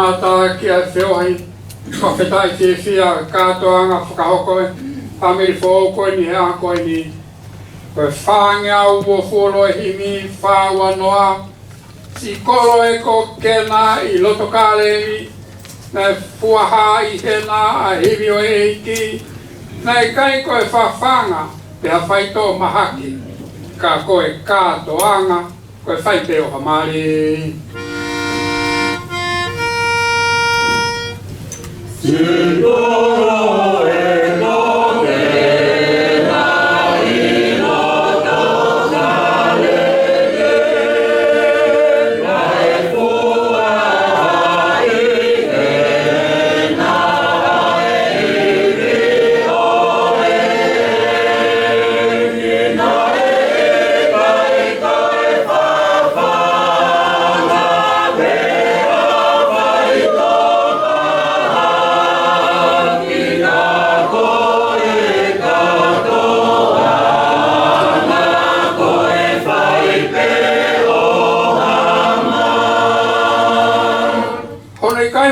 Whanata ki a whiohi whawhetai te whia katoanga whakahoko family fōko ni hea koe ni koe whāngea ua wholo e himi whāua noa si kolo e ko kena I loto kālewi na fuaha I hena a hiwi o eiki na I kai koe whawhanga te hawhaito mahaki ka koe katoanga koe whaite o hamari.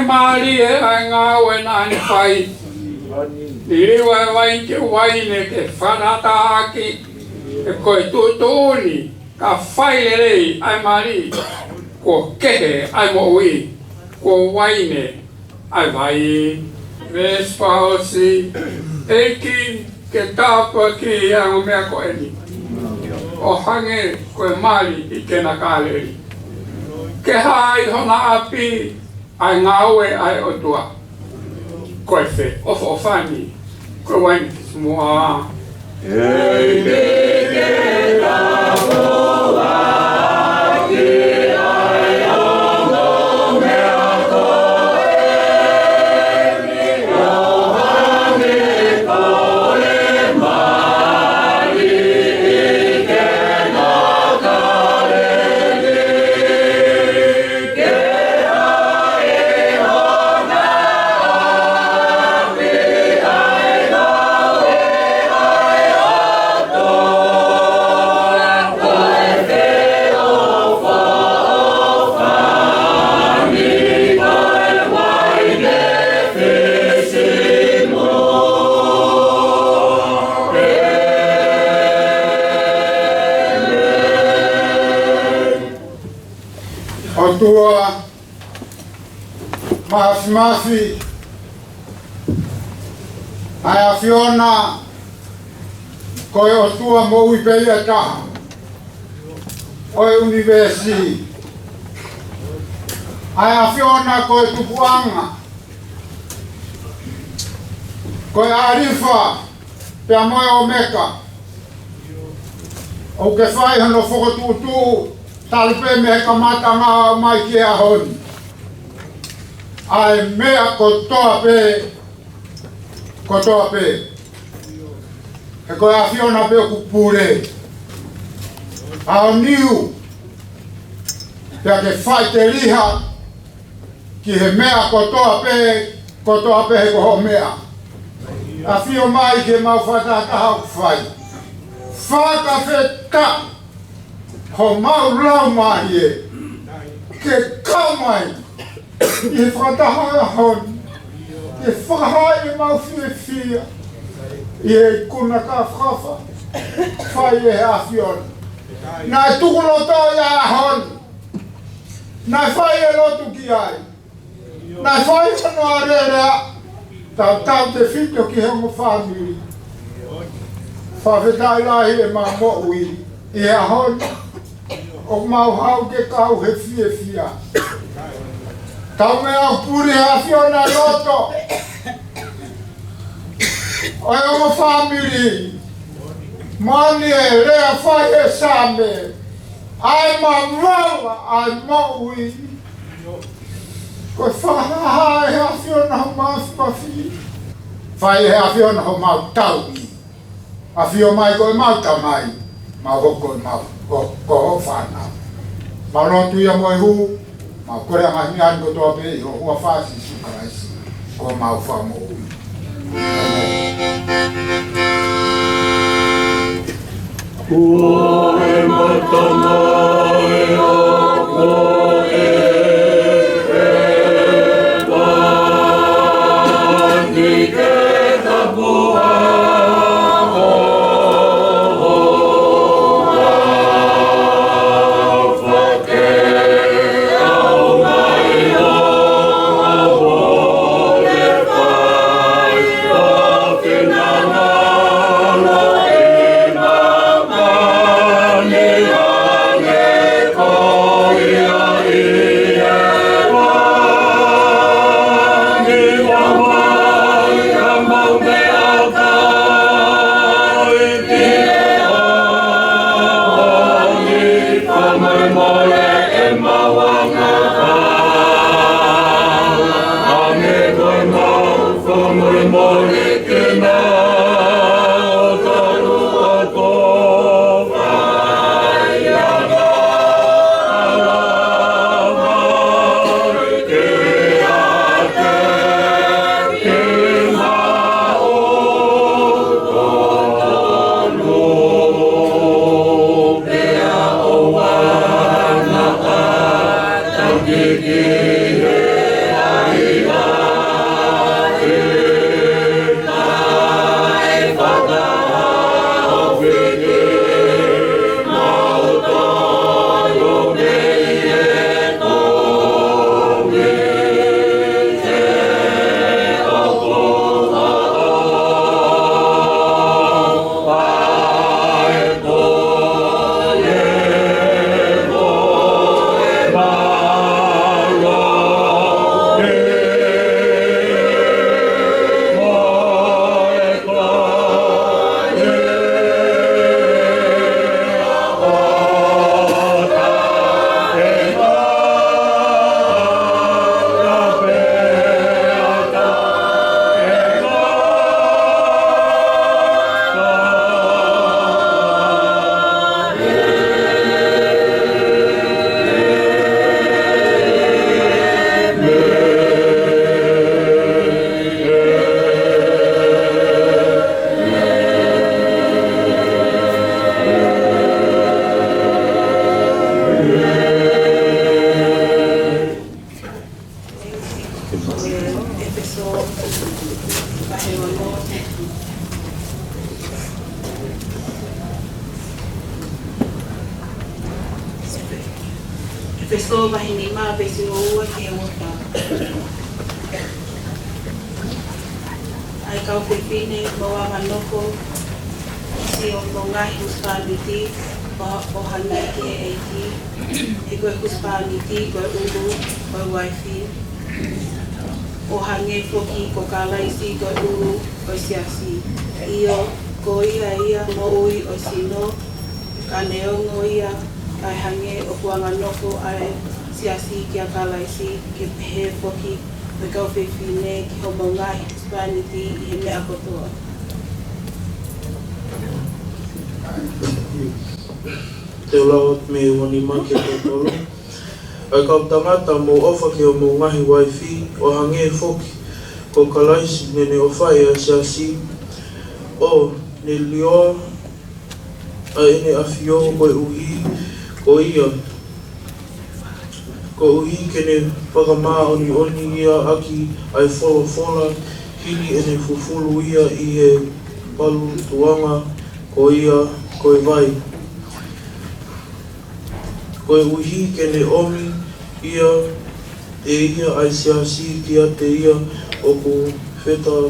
Mali e ai ngā oe nāni whai. Ni rewa e wai ke waine ke whanata aki e koe tūtūni ka whai e rei ai mari ko kehe ai mo ui ko waine ai vai. Vespa hosi eiki ke tāpua ki ango mea koe ni. O hange koe mali I kena kāleri. Ke hai hona api ai ngawe ai otua koe whe ofo ofani koe waini smua Hei ke tāpua ki ai ongo mea koe ni o hange koe mari I kena kāleri Tua mafi ai a Fiona koe o tua mo I peia taha oe universi ai a Fiona koe tupuanga koe arifa pea moe o meka o ke whai hano whakatutu talpe me kamata ngā mai ki a honi. Ai mea kotoa pe. E koe a Fiona pe kupure. A niu. Pea ke whai te riha. Ki he mea kotoa pe he koho mea. A Fio mai ke mau whatakaha ku whai. Whaka wheta. Ho mau lau mai e, ke kaumai, I whakataha hon, ke whakahai e mau whia, I e kuna ka whawha, whai e a Fiona. Nai tukuloto I a hon, nai whai e lotu ki ai, nai whai whanu a rerea, tau te whito ki hongo whamiri. Whawhetai lahi e ma mo ui, I a hon, o mau hau ke kau he fia. Tau me au puri a Fiona loto. Oe o family. Mani e rea whai e same. Ai ma maua, ai maui. Koe whahaha e a Fiona ho mafi. Whai e a Fiona ho mau tau. A Fio mai koe mau tau mai. Mau hoko mau. Ko whanau. Mau notu ia moe hu, mau kore a mahimi ani kotoa pe I ho hua whasi sukaraisi. Ko mau whamo hui. Koe matama e o koe e so pahewa no. Festo pahinima pesi ua ke opa. Ai kau pepine bawa manoko si o ngahi uspaniti o hangai ke eiti e koe uspaniti koe uru koe waifi o hange foki ko kalaisi koe uru koe siasi iyo ko ia mo ui o sino ka neongo ia kai hange o kuanga noko ai siasi kia kalaisi ke pehe foki me kau whewhine ki homo ngahi uspaniti i he mea kotoa. Te ulaot me wani maki te tolo. Ai kau tangata mo ofa ki homo ngahi waifi o hange foki ko kalaisi nene o whai a siasi o ne lioa ai ne awhio koe uhi ko ia ko uhi kene whakamā oni ia aki ai whola hili ene fufulu ia i he palu tuanga ko ia koe vai. Koe uhi kene omi ia e ia ai siasi kia te ia o ku wheta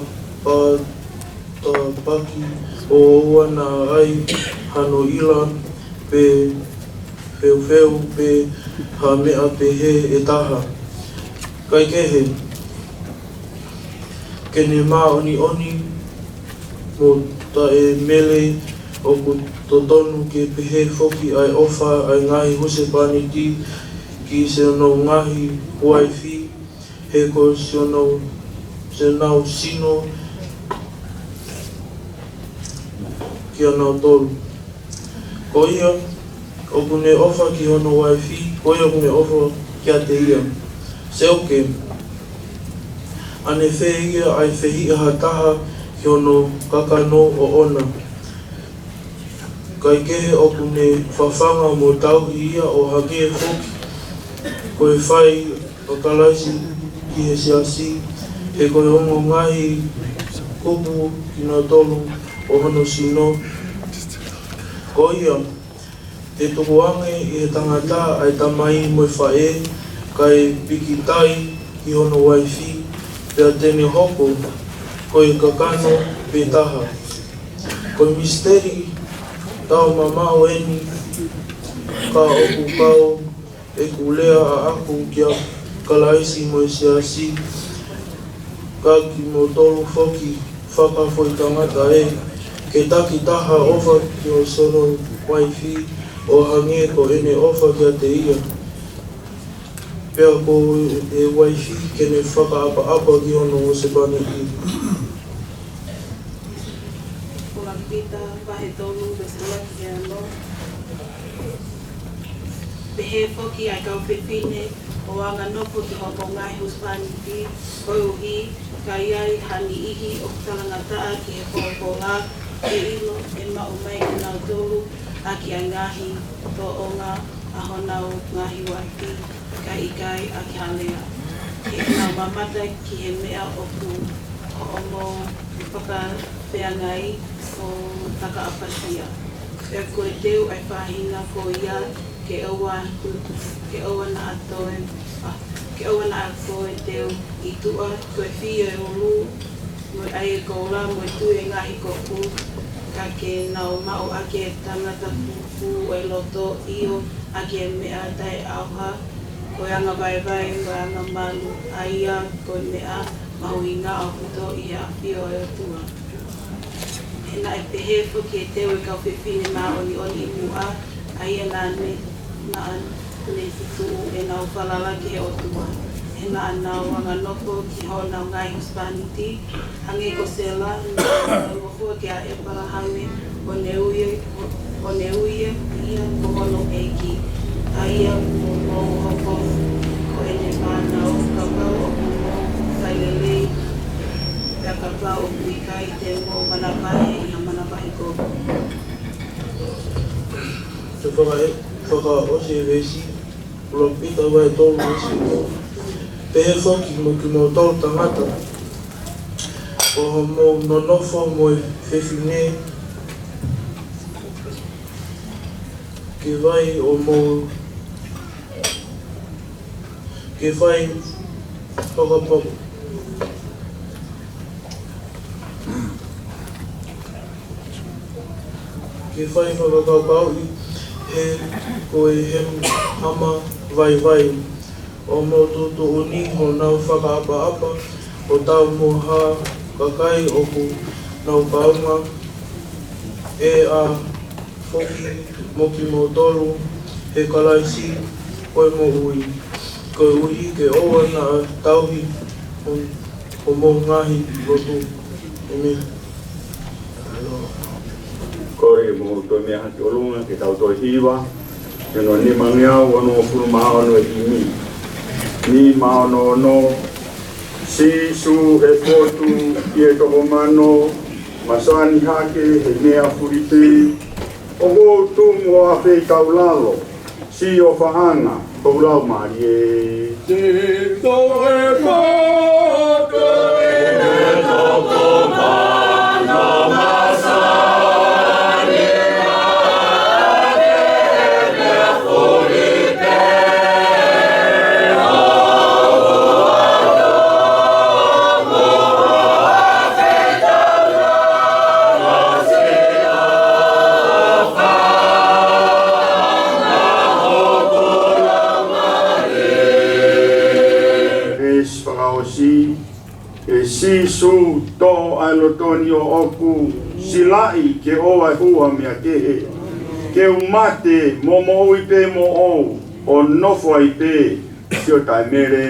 paki o ua na ai hano ila pe wheu pe ha mea pe he e taha. Kai kehe, kene mā oni mo ta e mele o ku totonu ke pehe foki ai ofa ai ngahi hose paniti ki se no ngahi waifi he ko se nau sino ki anau tolu. Ko ia, o kune ofa ki hono waifi, ko ia kune ofa kia te ia. Se oke, ane whe ia ai whehi aha taha ki hono kakano o ona. Kai kehe o kune whawhanga mo tauhi ia o hake foki, koe whai o kalaisi ki he siasi, he koe hongo ngahi kupu ki nga tolu o hono sino. Ko ia, te tukuange i he tangata ai tamai moe whae, kai pikitai ki hono waifi, pia tene hoko, koe kakano pe taha. Koe misteri, tau mamao eni, ka oku kau, e kulea a aku kia kalaisi moe siasi, ka ki mo tolu foki, whakafoi tangata e, ke taki taha ofa ki o sono waifi o hange ko ene ofa kia te ia. Pea ko e waifi kene whakaapa ki hono o se pane i. Kula pita pahe tolu besala ki ano. Pehe foki ai kau pepine o anga nopo ki homo ngahi uspaniti koe uhi kai ai hani ihi o talangataa ki he kokola ke ilo e maumai ki nau tolu a ki a ngahi to o ngā ahonau ngahi waifi kai ikai a ki halea. Ke nau mamata ki he mea o ku o omo whaka wheangai o taka apatia. E koe teu ai whahina ko ia ke aua na atoe, ke aua na atoe teu i tua koe whio e olu, moe ai e koula, moe tu e ngahi koku, ka ke nau mau ake e tangata fufu e loto io, ake e mea tai auha, koe anga vai, koe anga malu, aia koe mea mahu i ngā o kuto i he awhio e o tua. He na e pehe fuki e teu e kau whiwhine mā oni i mua, aia nane, na ne fitu e nau whalala ki he o tua. He na nau anga noko ki ho nau ngai Hispaniti, hange ko sela, na ngofua ki a e parahame, o ne uie, ia ko hono eiki. Aia ko mou hoko, ko e ne whanau, kapau o kumo, kailelei, pia kapau o kuikai te mou manapahe i ha manapahe koko. Te whaka ose vesi, ula pita vai tolu vesi ko. Pehe whaki mo ki mo tolu tangata, o mo nonofo mo whewhine ke vai o mo ke vai whakapapu. Ke whai whakakapau I he koe hem hama vai vai o mo tutu uni ho nau whakaapa-apa o tau mo ha kakai o ku nau paunga e a whoki mo ki mo tolu he kalaisi koe mo ui. Koe ui ke oa na tauhi o mo ngahi rotu e me. Koe mo toi mea hati olunga ke tau toi hiwa e no ni mangiau ono puru maha ono e imi ni maha ono no si su e potu I e toko mano masani hake he mea purite o go tumu o awhi tau lalo si o whahanga tau lau maari e si to e potu e toko mano si su to alotoni o oku silai ke oa hua mea kehe ke umate momo ui pe mo o nofo ai pe si o tai mere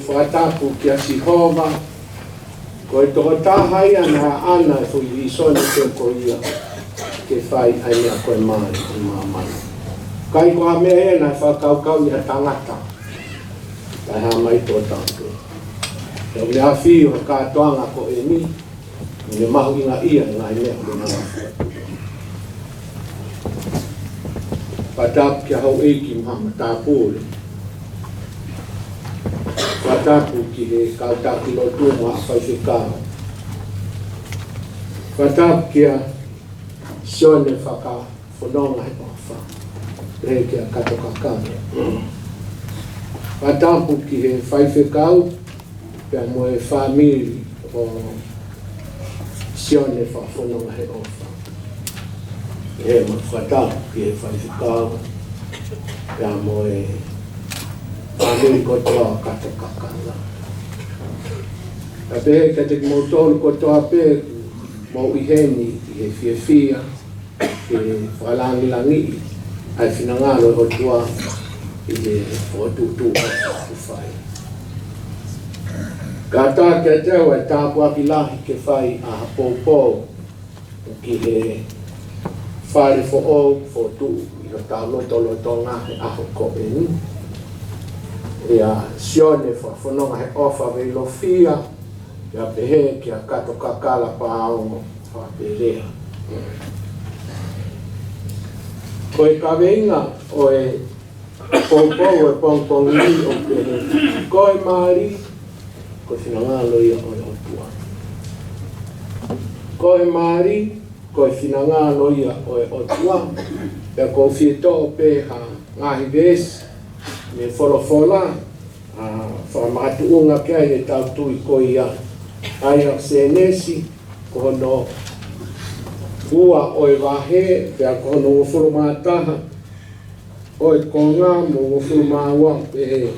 Whatapu ki a Sihova, ko e toko tahai ana ana e hui I sone ke ko ia ke whai ai mea koe mai I mamai. Kai ko ha mea e na whakaukau I a tangata, tai ha mai tō tātou. E me a whio ka toanga ko e ni, me mahu I ngā ia ngā mea o ngā whai. Whatapu ki a hau eiki mahama tāpōle. Whatapu ki he kautaki lo tūma a whaiwhekao. Whatapu ki a sione whaka whanonga he ofa. Rehe ki a kato kakao. Whatapu ki he whaiwhekao pia mo e whamiri o sione whanonga he ofa. He mo whatapu ki he whaiwhekao pia mo e Pamiri kotoa kato kakanga. Tapehe ka te motolu kotoa pe mo iheni I he fiefia, ke whalangilangi, ai whinangaro o tua I he whotutu o whai. Ka tā kia teo e tāpua ki lahi ke whai a hapopō ki he whare fo o whotu I ho tā loto ngahe aho ko e ni. Ia sione whanonga he ofa vei lofia, ia pehe ki a kato kakala paongo whaperea. Ko e kaweinga o e pōpō e pōngpongi o pehe ko e maari, ko whinangalo ia o e otua. Ko e maari, ko e whinangalo ia o e otua, ia ko whieto o peha ngahi vesi, me wholofola, whamatuunga kia I tau tui ko ia. Ai a senesi, ko hono ua o e wahe, pia ko hono wafuru mātaha, o e konga mo wafuru māua pehe.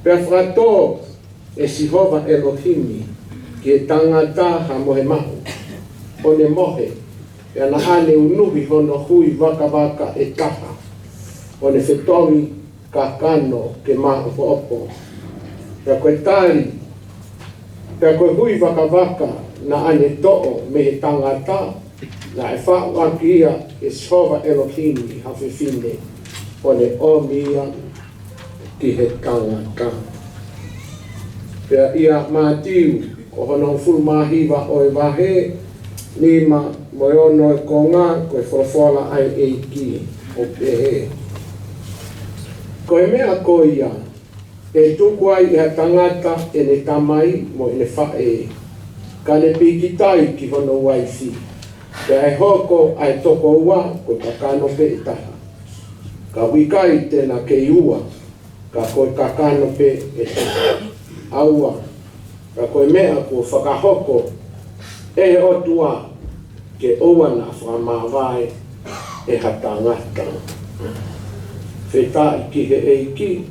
Pia whato, e Sihova Elohimi ki e tangata ha mohe mahu. O ne mohe, e ana ane unuhi hono hui waka e taha. O ne whetongi ka kano ke mahu opo. Pea koe tari, pea koe hui waka na ane to'o me he tangata, na e whaaki ia e Sihova Elohimi hawhiwhine. O ne omia ki he tangata. Pea ia mātiu, o hono fulmahiwa o e wahe, nima moe ono e konga, koe wholofola ai e ki o pehe. Koe mea ko ia, e tuku ai ia tangata e ne tamai mo e ne whae. Ka ne pikitai ki hono waifi. Pea e hoko ai toko ua, koe kakano pe e taha. Ka wikai tēnā ke iua, ka koe kakano pe e taha. Aua, ka koe mea ko whakahoko e otua ke oana whamawai e hatangata. Whetai ki he eiki,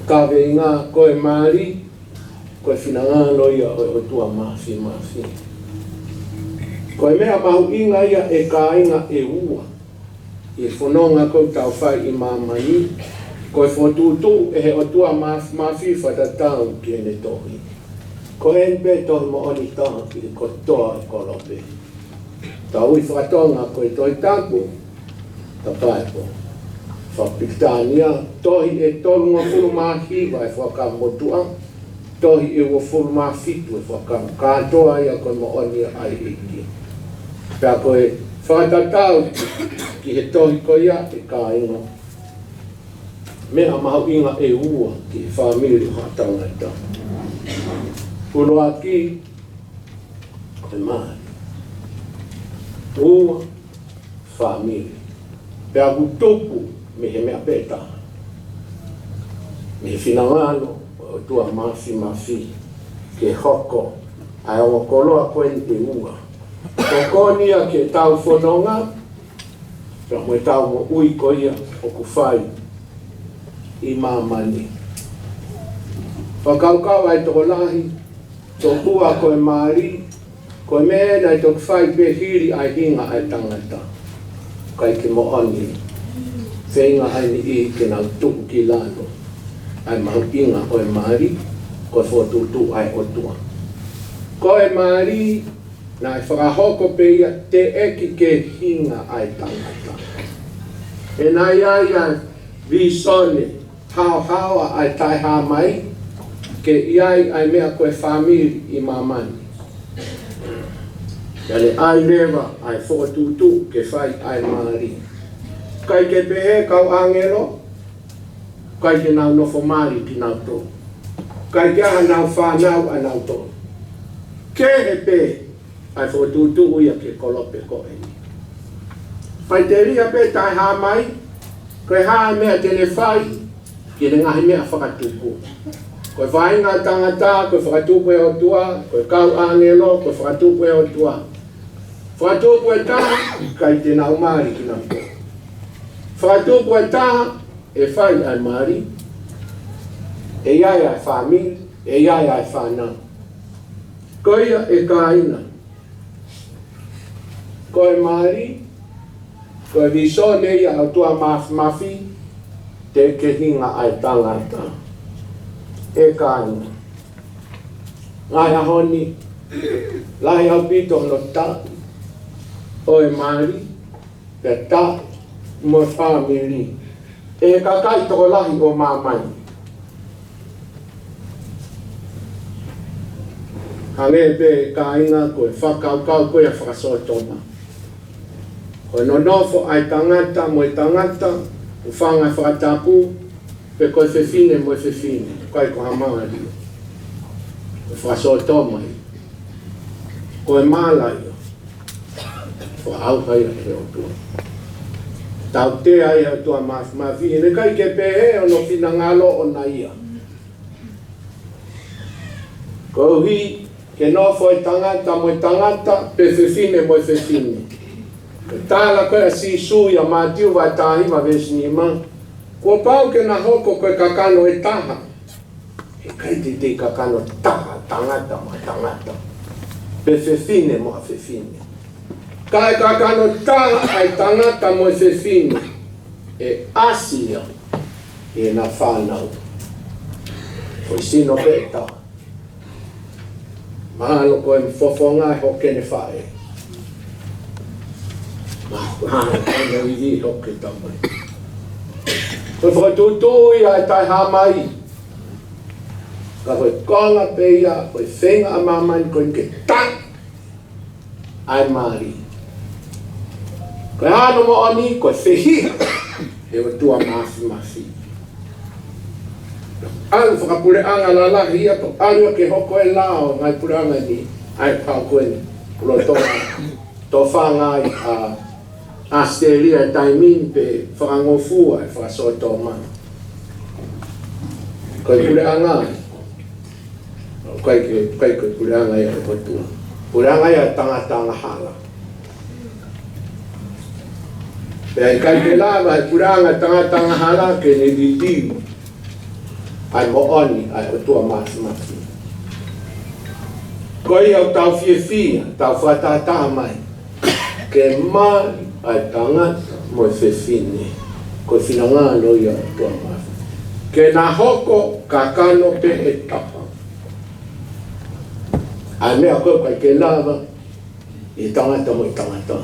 ka weinga koe maari, koe whinangano ia o otua mafi. Koe mea mahu inga ia e ka inga e ua, i whanonga kou tau whai i mamai, koe whotutu e he otua mafi whatatau ki ene tohi. Ko enpe tohi mo oni taha ki ko toa e kolope. Ta ui whakatonga koe toi taku, ta paipo. Whapitania, tohi e tolunga fulu mahi vai whakamotua, tohi e ua fulu mafitu e whakam. Kātoa ia koe mo oni ai iki. Pea koe whakatatau ki he tohi ko ia e ka inga. Mea mahu inga e ua ki whamiri hatanga i taha. Pulo aki, koe mahi. Ua, whamiri. Pea kutupu me he mea peta. Me he whinangano o tua mafi. Ke hoko, ai o koloa koe te ua. Kokonia ke tau whanonga, pea moe tau mo ui koia o kuwhai. I mamani. Whakaukau ai toko lahi, tokua koe maari, koe mena i toko whai pe hiri ai hinga ai tangata. Kai ke mo oni, whenga ai ni I ke nau tuku ki lano. Ai mahu inga koe maari, koe whotutu ai otua. Koe maari, na i whakahoko pe ia te eki ke hinga ai tangata. E nai ai visone, hao ai tai ha mai, ke iai ai mea koe whamiri I mamani. Kale ai lewa ai whotutu ke whai ai maari. Kai ke pehe kau angelo, kai ke nau nofo maari ki nau tō. Kai ke aha nau whanau a nau tō. Ke he pe ai whotutu uia ke kolope koe. Pai te ria pe tai ha mai, koe haa mea tene whai, ki ne ngahi mea whakatuku. Koe whainga tangata, koe whakatuku e otua, koe kau angelo, koe whakatuku e otua. Whakatuku e taha, kai te nau maari ki nau tō. Whakatuku e taha, e whai ai maari, e iai ai whamiri, e iai ai whanau. Koe ia e kaina. Koe maari, koe visone ia o tua mafi, te ke hinga ai tangata. E kaina. Ngai ahoni, lahi au pito no ta, o e maari, pe ta, mo whamiri. E kakai toko lahi o mamai. Hange pe kaina koe whakaukau koe a whakasotoma. Koe no nofo ai tangata mo e tangata, u whanga whakatapu, pe koe whewhine mo e whewhine, koe ko hamari. Koe whakasotoma i. Koe mala i. Koe auhai a he o tua. Tau te ai a tua mafi, ne kai ke pehe o no whina ngalo o na ia. Koe hui, ke nofo e tangata mo e tangata, pe whewhine mo e whewhine. Tāla koe a si sui a mātiu vai tāhima vesi ni ma. Kua pau ke na hoko koe kakano e taha. e kai te kakano tangata ma tangata. Pe fefine mo a fefine. Kai kakano ai tangata mo fefine. E asia e na whanau. Foi sino peta. Mahalo koe mfofonga hoke ne whae. Mahalo koe iwi hoke tamai. Koe whakatutui ai tai hamai. Ka koe konga peia, koe whenga a mamani koe ke tak. Ai maari. Koe hano mo ani, koe whehia. E o tua mafi. Alu whakapureanga la lahi ia to alu ke hoko e lao ngai pureanga ni ai pau koe ni. Pulo to whangai a Australia taimin pe whakangofua e whakasoto mana. Koe pureanga koe pureanga ia e potua. Pureanga ia tanga hala. Pea kai te lava e pureanga tanga hala ke ne didiu. Ai mo oni, ai o tua mafi. Koe au tau fia, tau whatata mai. Ke mai ai tangata mo fefine. Koe whina ngālo ia o tua mafi. Ke na hoko kakano pe e tapa. Ai mea koe kai ke lava, i tangata mo i tangata.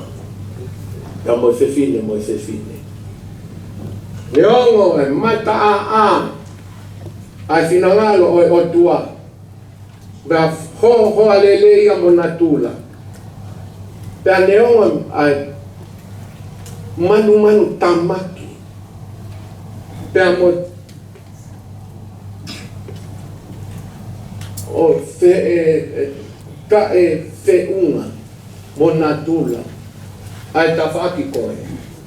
Ia mo fefine. Leongo e mata a. Ai finangalo o tua. Ba ho alele ia mo natula. Pea neonga ai manu tamaki. Pea mo o fe unga mo natula. Ai tawhaki koe.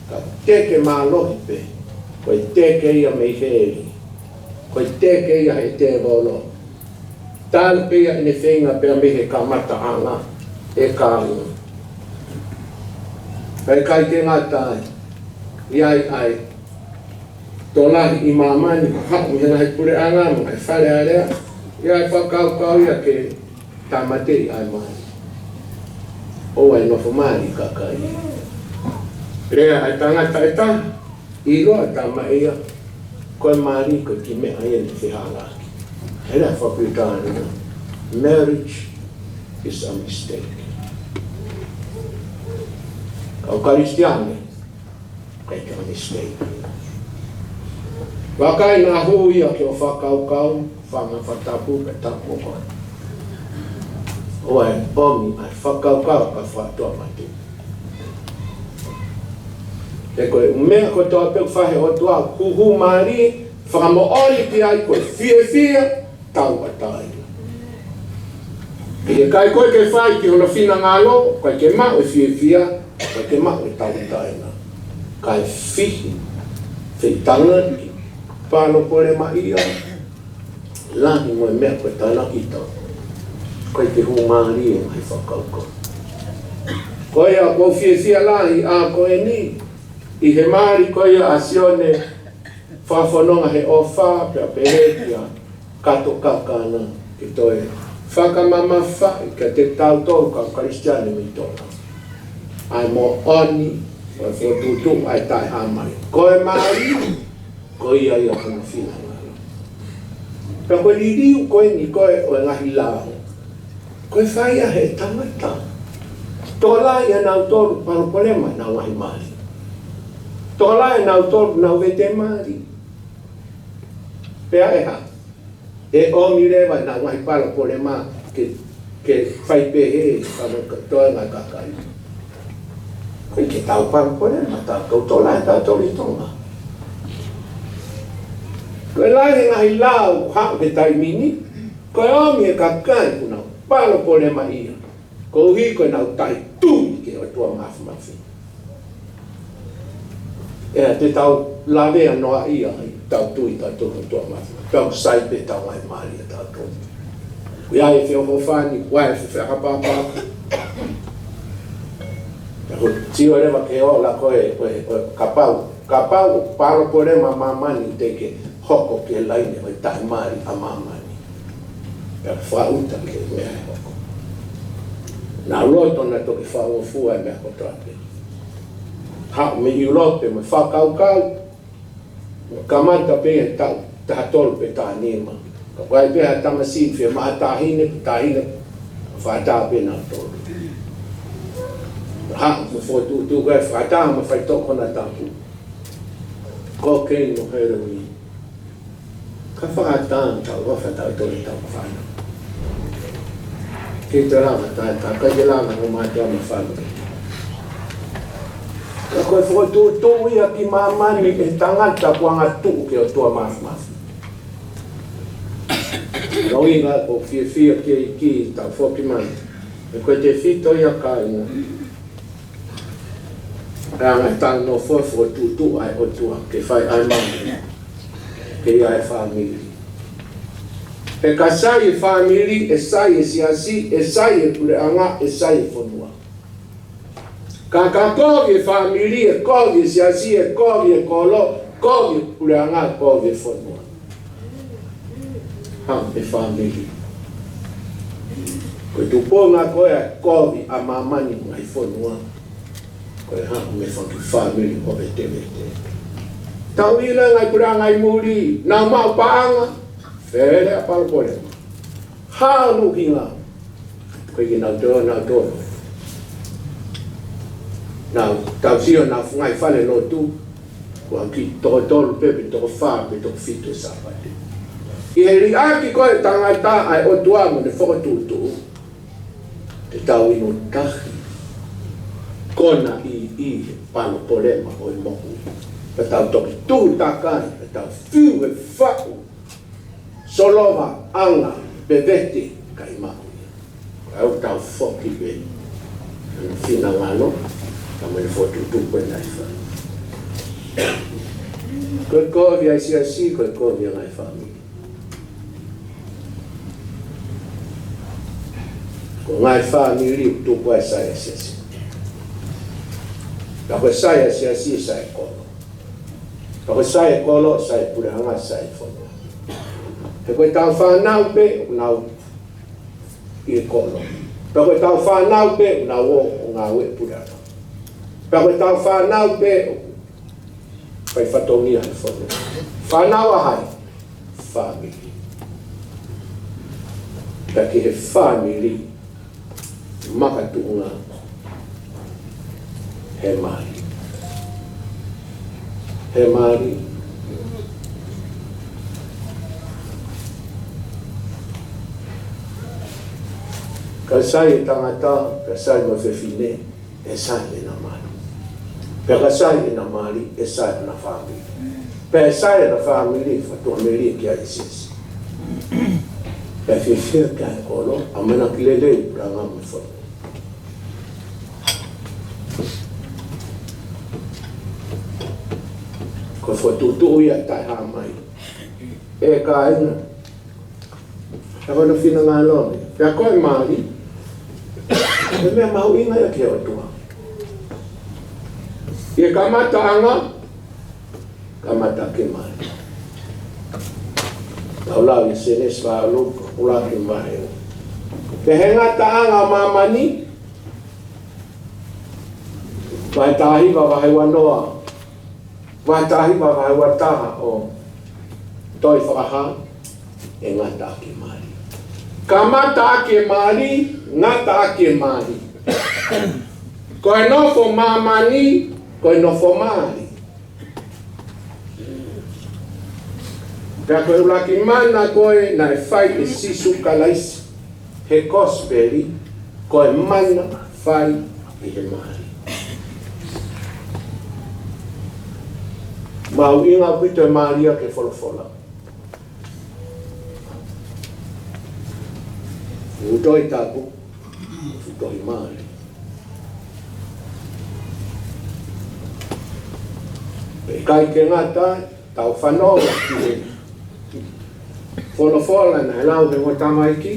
Ka teke mālohi pe. Koe teke ia mei heri. Koe teke ia he te volo. Tāle pia ine whenga pia mehe ka mata anga e ka ua. Pai kai te ngātai. Iai ai. Tō lahi i mamani. Haku hena he pure anga mga e whare area. Iai whakau ia ke tamatei ai mai. O ai nofo mani kakai. Rea ai tangata e ta. I roa tama ia. Koe maari koe ki mea ia ni whihalaki. Hera whakutana. Marriage is a mistake. Kau karistiane, koe ke a mistake. Wakai ngā hui a ke o whakau, whanga whatapu pe tapu koe. Oe, omi ai whakau ka whatua mati. E koe mea koe toa pek whahe o tua huhu maari, whakamo oli ki ai koe fia, tau atai. E kai koe ke whai ki hona whina ngalo, koe ke mau e fia, koe ke mau e tau atai na. Kai whihi, whitanga ki, pāno kore ma ia, lahi moe mea koe tana ita. Koe ke hu maari e mai whakau koe. Koe a koe fia lahi a koe ni, I he maari koe a sione whawhanonga he ofa, pia pehetia, kato kakana, ki toe whakamamawha, I ka te tautou ka karistiane mi tōna. Ai mo oni, o e whotutu, ai tai hamai. Koe maari, koe ia ia kona whina ngāra. Pia koe ririu koe ni koe o e ngahi lao. Koe whaia he tangata. Tōla ia nau toru paropolema nau ngahi maari. Tola e nau toru nau vete maari. Pea e ha. E omi rewa nau ngai pala pole ma ke whai pehe toa ngai kakai. Koe ke tau pala pole ma tātou tola e tātou i tonga. Koe lai ngai lau hau ke tai mini. Koe omi e kakai kuna pala pole ma ia. Ko hi koe nau tai tui ke o tua mafi. E te tau lawea noa ia ai, tau tui tātou tua mafi. Pau saipe tau ai maari a tātou. Ui ai e whio hofani, wai e whiwhakapapa. Tio rewa ke o la koe kapau. Kapau, paro kore ma mamani teke hoko ke laine o tai maari a mamani. per frauta ke me ko na loto na to ke fa o fu e me ko trape ha me i lote me fa kau kamanta pe ta tol pe ta nima ka vai pe ta masi fe ma ta hine fa ta pe na tol ha me fo tu ga fa ta me fa to ko na ta ko ke no heroin ka fa ta wa fa ta to ta fa na ke tra ma ta ka jela na ma ta ma fa ka ko fo tu ia ki mama ni e tangata kuanga tu ke o tua mama no inga o fie ke ki ta fo ki man e ko te fito ia ka ina nga tang no fo tu ai o tua ke fai ai mama ke ai family e ka sai family e sai siasi e sai pure anga e sai fonua ka kogi family e kogi siasi e kogi e kolo kogi pure anga kogi fonua ha e family ko tu ponga ko e kogi a mamani mai fonua ko ha me family o betevete tawila ngai pure anga muri na ma paanga fere a palpore ha no hinga ko ki na do na tawsio na fungai fale no tu ko ki to pepe to fa pe to fito sa pate i ri aki ko tangata ai o tua mo de fo tu te tawi no tahi kona i pano polema o mo pe ta to tu takai pe ta fu e fa solova anga bevete kaima au tau foki be fina ngano kama foto tu kwenda ifa ko via si ko via na family ko ngai family tu kwa sai si la ko sai sai ko sai kolo sai pura anga sai fono e ko tau fa nau pe nau i kolo pe ko tau fa nau pe na wo nga we pura pe ko tau fa nau pe pai fatongi ai fono fa nau hai family pe ki he family maka tunga he mari ka sai tangata ka sai mo fefine e sai na mano per sai na mali e sai na family per sai na family fa to meri che ai sis per fefir ka kolo amana klele pranga mo fo ko fo tu ia tai ha mai e ka ina ava no fina ngalo per ko mali e me mau inga ya ke o tua e kamata anga kamata ke mai taula ni senes va lo ula ke mai pe henga ta anga mamani vai tahi va vai wanoa vai tahi va vai wataha o toi faha e ngata ke mai kamata ke mari ngata ke mari ko no fo mamani ko no fo mari ko la ki mana ko na fai e sisu kalais he kosperi ko mana fai e he mari ma winga pito maria ke fola utoi tapu utoi mali e kai ke ngata tau whanau ki fola na lau he o tamaiki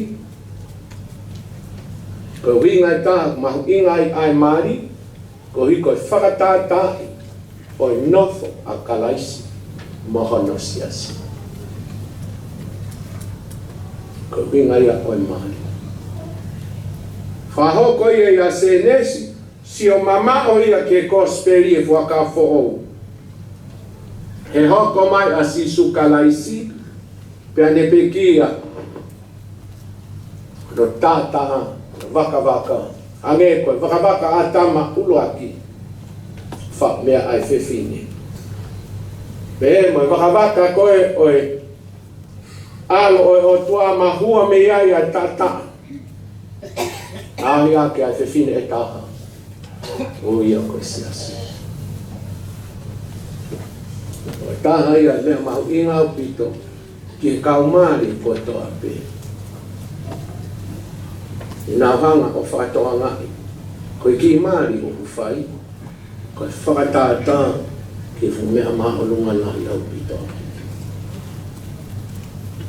ko winga ta mahu ingai ai mari ko hiko whakatata o nofo a kalaisi mohono siasi ko winga ia koe mai. Whahoko ia senesi, si o mama o ia ke kosperi e whaka fo'ou. He hoko mai a si sukalaisi, pia ne pekia, no tata, waka, ange koe, waka atama ulo aki, wha mea ai whewhine. Pe mo waka koe oe, alo oe o tua mahua me iai a tata. Ahi ake ai whewhine e taha. O ia koe siasi. O taha ia mea mahu inga au pito, ki e kaumari koe toa pe. I nā hanga o whakatoa ngai, koe ki maari o uwhai, koe whakatātā ki fu mea maholunga nai au pito.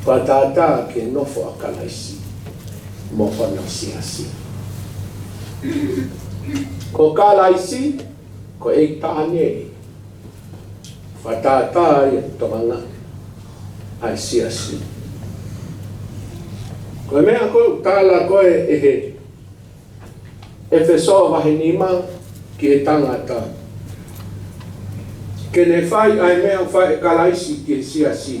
Whakatātā ki nofo a kalaisi, mo kona siasi. Ko kalaisi, ko e tāne, whakatātā i toa ngai, ai siasi. Koe mea koe tāla koe e whesoa wahe nima ki e tangata. Ke ne whai ai mea whai kalaisi ki e siasi.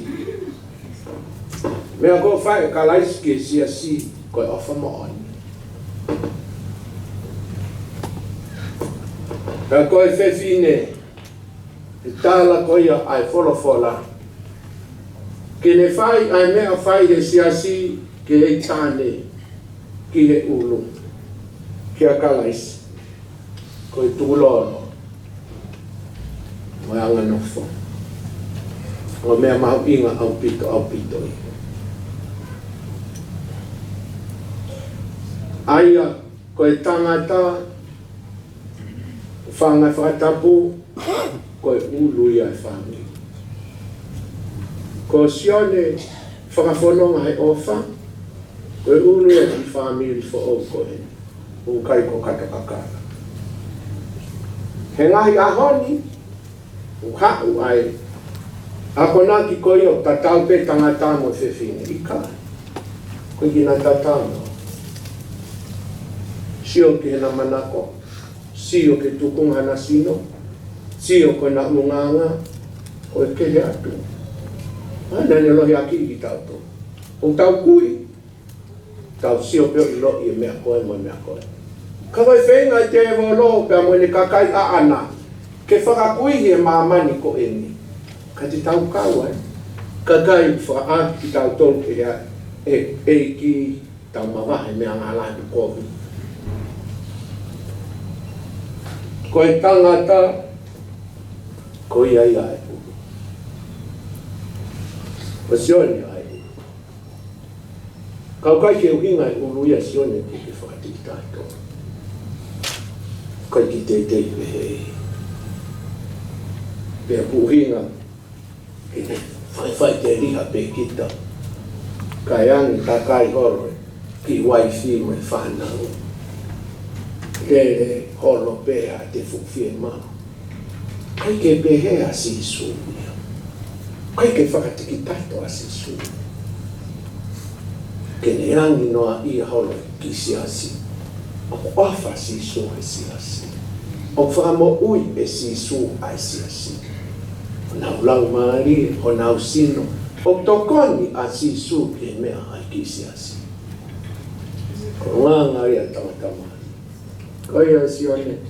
Mea koe whai kalaisi ki e siasi koe ofa moani. Ka koe whewhine e tāla koe ai wholofola. Ke ne whai ai mea whai e siasi ke e tāne, ki he ulu, ki a kalaisi, ko e tūloro, mo e anga nofo, o mea mahu inga au pito i. Aia, ko e tangata, whangai whakatapu, ko e ulu ia e whangi. Ko sione, whakawhanonga he ofa, koe ulu e ki whamiri fo o koe, kai ko kata kakara. He ngahi ahoni, hau ai, ako nā ki koe o tatau pe tangata mo whewhine, i kai. Koe ki nā tatau no. Sio ki hena manako, sio ki tukunga na sino, sio koe na unganga, koe kehe atu. Ana ne lohi aki i tau to. O tau kui, tau sio peo i lo i mea koe mo mea koe. Ka wai whenga i te evo lo pia mo ne kakai a ana. Ke whakakuihi e maamani ko eni. Ka te tau kaua e. Kakai wha ki tau tolu e ki tau mawahe mea ngā lahi kovi. Koe tangata, koe ia e ulu. O sioni ai. Kau kai ke uhinga e ulu ia sione te ke whakatitato. Kai ki te pehe. Pea uhinga ke ne whai te riha pe kita. Kai angi ta kai horo ki waifi me whanau. Kere holo pea te fuwhie maa. Kai ke pehe a si sumia. Kai ke whakatikitato a si sumia. Ke ne rangi noa ia holo ki siasi. O ofa si su e siasi. O whamo ui e si su ai siasi. O nau lau maari, o nau sino. O tokoni a si su ke mea ai ki siasi. Ko ngā ngari a tamatama. Koe a sione.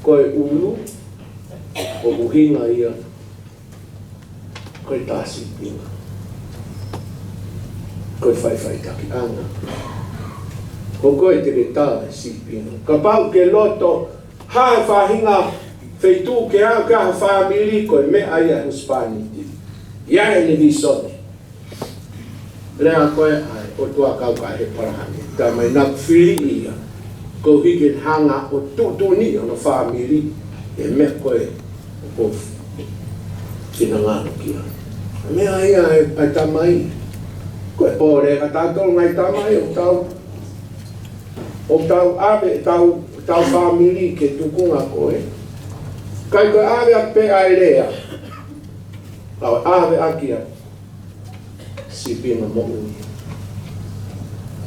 Koe ulu. O uhinga ia. Koe tasi pinga. Koe whai taki anga. Ko koe te re tā si pina. Ka pau ke loto, hae whahinga, wheitu ke au ka whamiri, koe me aia Hispaniti. Ia e ni visone. Rea koe ai, o tua kau ka he parahane. Tā mai nak whiri ia, ko hike hanga o tutuni o no whamiri, e me koe o kina ngāno kia. Mea ia e tamai. Koe pōre ka tātou ngai tamai o tau ave, tau whamiri ke tukunga koe. Kai koe ave a pe ai rea. Tau ave akia. sipinga mo ui.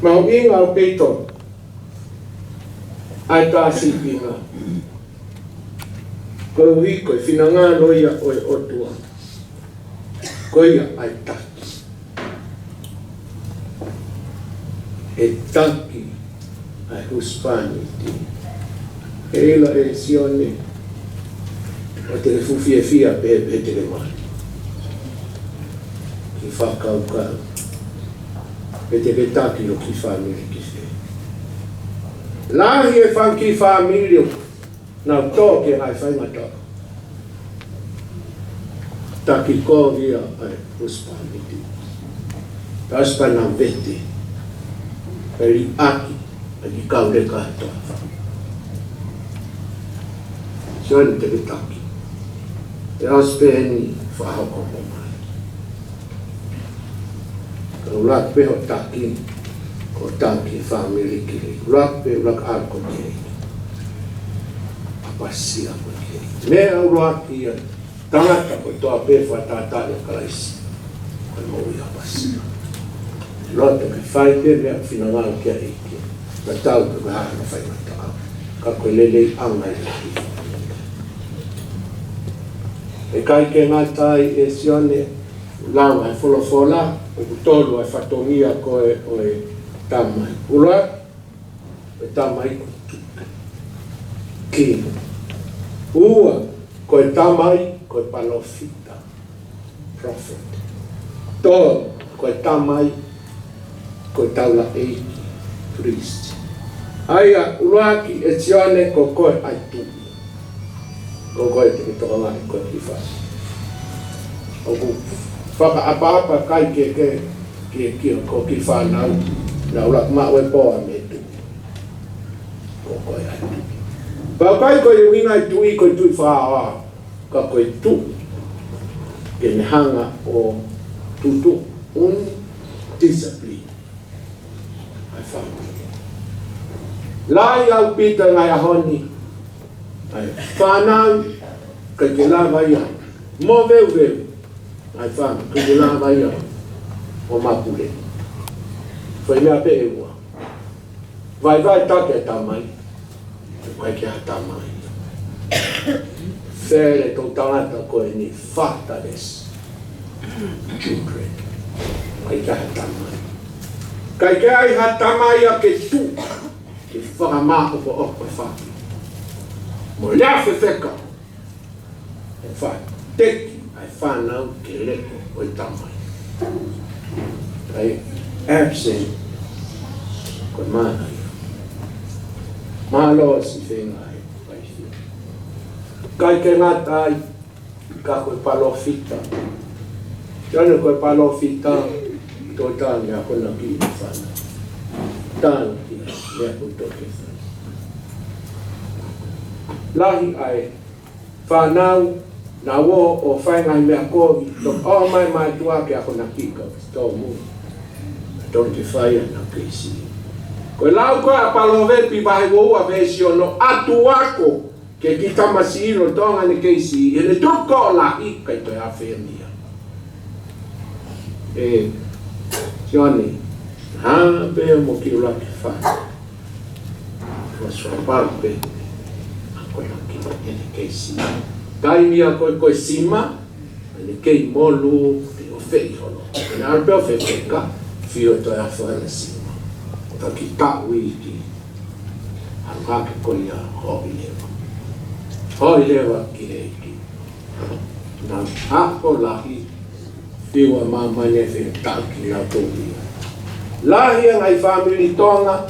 Mau inga o peito. Ai tā sipinga. Koe ui koe whinanga loia o e otua. Koe ia ai taki. E taki ai Hispaniti. E ila e sione. O te fufi e fia pe te le mani. Ki whakaukau. E te taki o ki whanui ki se. Lahi e whau ki whamilio. Nau tō ke hai whaingata. Taki kōwia ai Hispaniti. Taspa na vete. E li aki. E li kaure katoa. Sione te taki. E aspeni whahoko po mai. Ka ulak peho taki. Ko taki whamili kiri. Ulak pe ulak arko kiri. Apasia ko kiri. Mea ulak ia. Tangata ko toa pe whatata ia kalaisi. Ko maui apasia. Lota ke whai pe mea whinangalo kia eiki. Na tau ke kahana whai mata au. Ka koe lelei angai ki. E kai ke ngatai e sione lau ai folofola o kutolu ai whatongia koe o e tamai. Ula e tamai ki. Ua koe tamai koe palofita. Prophet. Tō koe tamai koe taula eiki. Priest. Aia uluaki e sione ko koe ai tui. O koe te toka ngai koe ki whai. O ku whaka apa-apa kai ke ko ki whanau. Na ulak mawe poa me tu. O koe ai tu. Pau kai koe winga i tui koe tui whaa. Ka koe tu. Ke me hanga o tutu. Discipline. Ai whanau. Lai au pita ngai ahoni. Ai whanau ka ke lawa ia. Mō veu. Ai whanau ka ke lawa ia. O mapule. Whai mea pe e ua. Vai take tamai. Kai ke ha tamai. Where tō tangata koe ni fatherless children. Kai ke ha tamai. Kai ke ai ha tamai a ke tu. Ke whakamako po opa whaki. Mo lea whewheka. E whai teki ai whanau ke leko o i tamai. Kai absent koe mana ia. Mahaloa si whenga e pai whia. Kai ke ngata ai ka koe palofita. Tiana koe palofita tō tāne a kona ki i whanau. Tāne ki mea koe ke whanau. Lahi ai whanau na wo o whaingai mea kōwi tō mai tua ke a kona ki ka tō mua. Don't defy na keisi. Koe lau koe a palovepi vai woua vesi ono atu ako ke ki tamasiro tonga ni keisi. E le tuko la ika i toi awhemia. E sione, pe mo ki ula ki whai. Koe swapau pe a koe haki e ni keisi. Taimia koe sima, e ni kei molu, te o whei hono. E na arpe o wheweka. Fio to a whaana sima. Ta ki taui ki hangake koe ia hoi lewa. Hoi lewa ki eiki. Na hako lahi fiwa mamane whi taki na tōhi. Lahi ngai whamiri tonga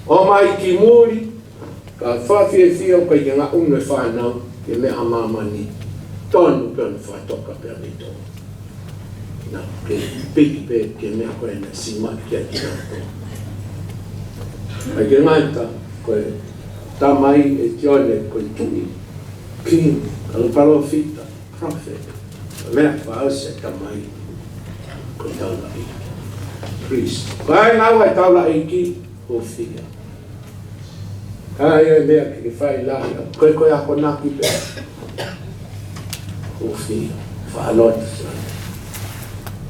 o mai ki muri ka whawhie fio koe ki ngā unwe whanau ke mea mamani tonu pēnu whatoka pēni tonga. Na ke piki pe ke mea koe na sima kia ki nato. Ai ke ngaita koe tamai e tione koe tui. King, alpalofita, prophet. Mea whaose tamai koe taula eiki. Priest. Koe ngau ai taula eiki o whia. Kai e mea ki whai lahi. Koe ako naki pe. O whia. Whaalota sana.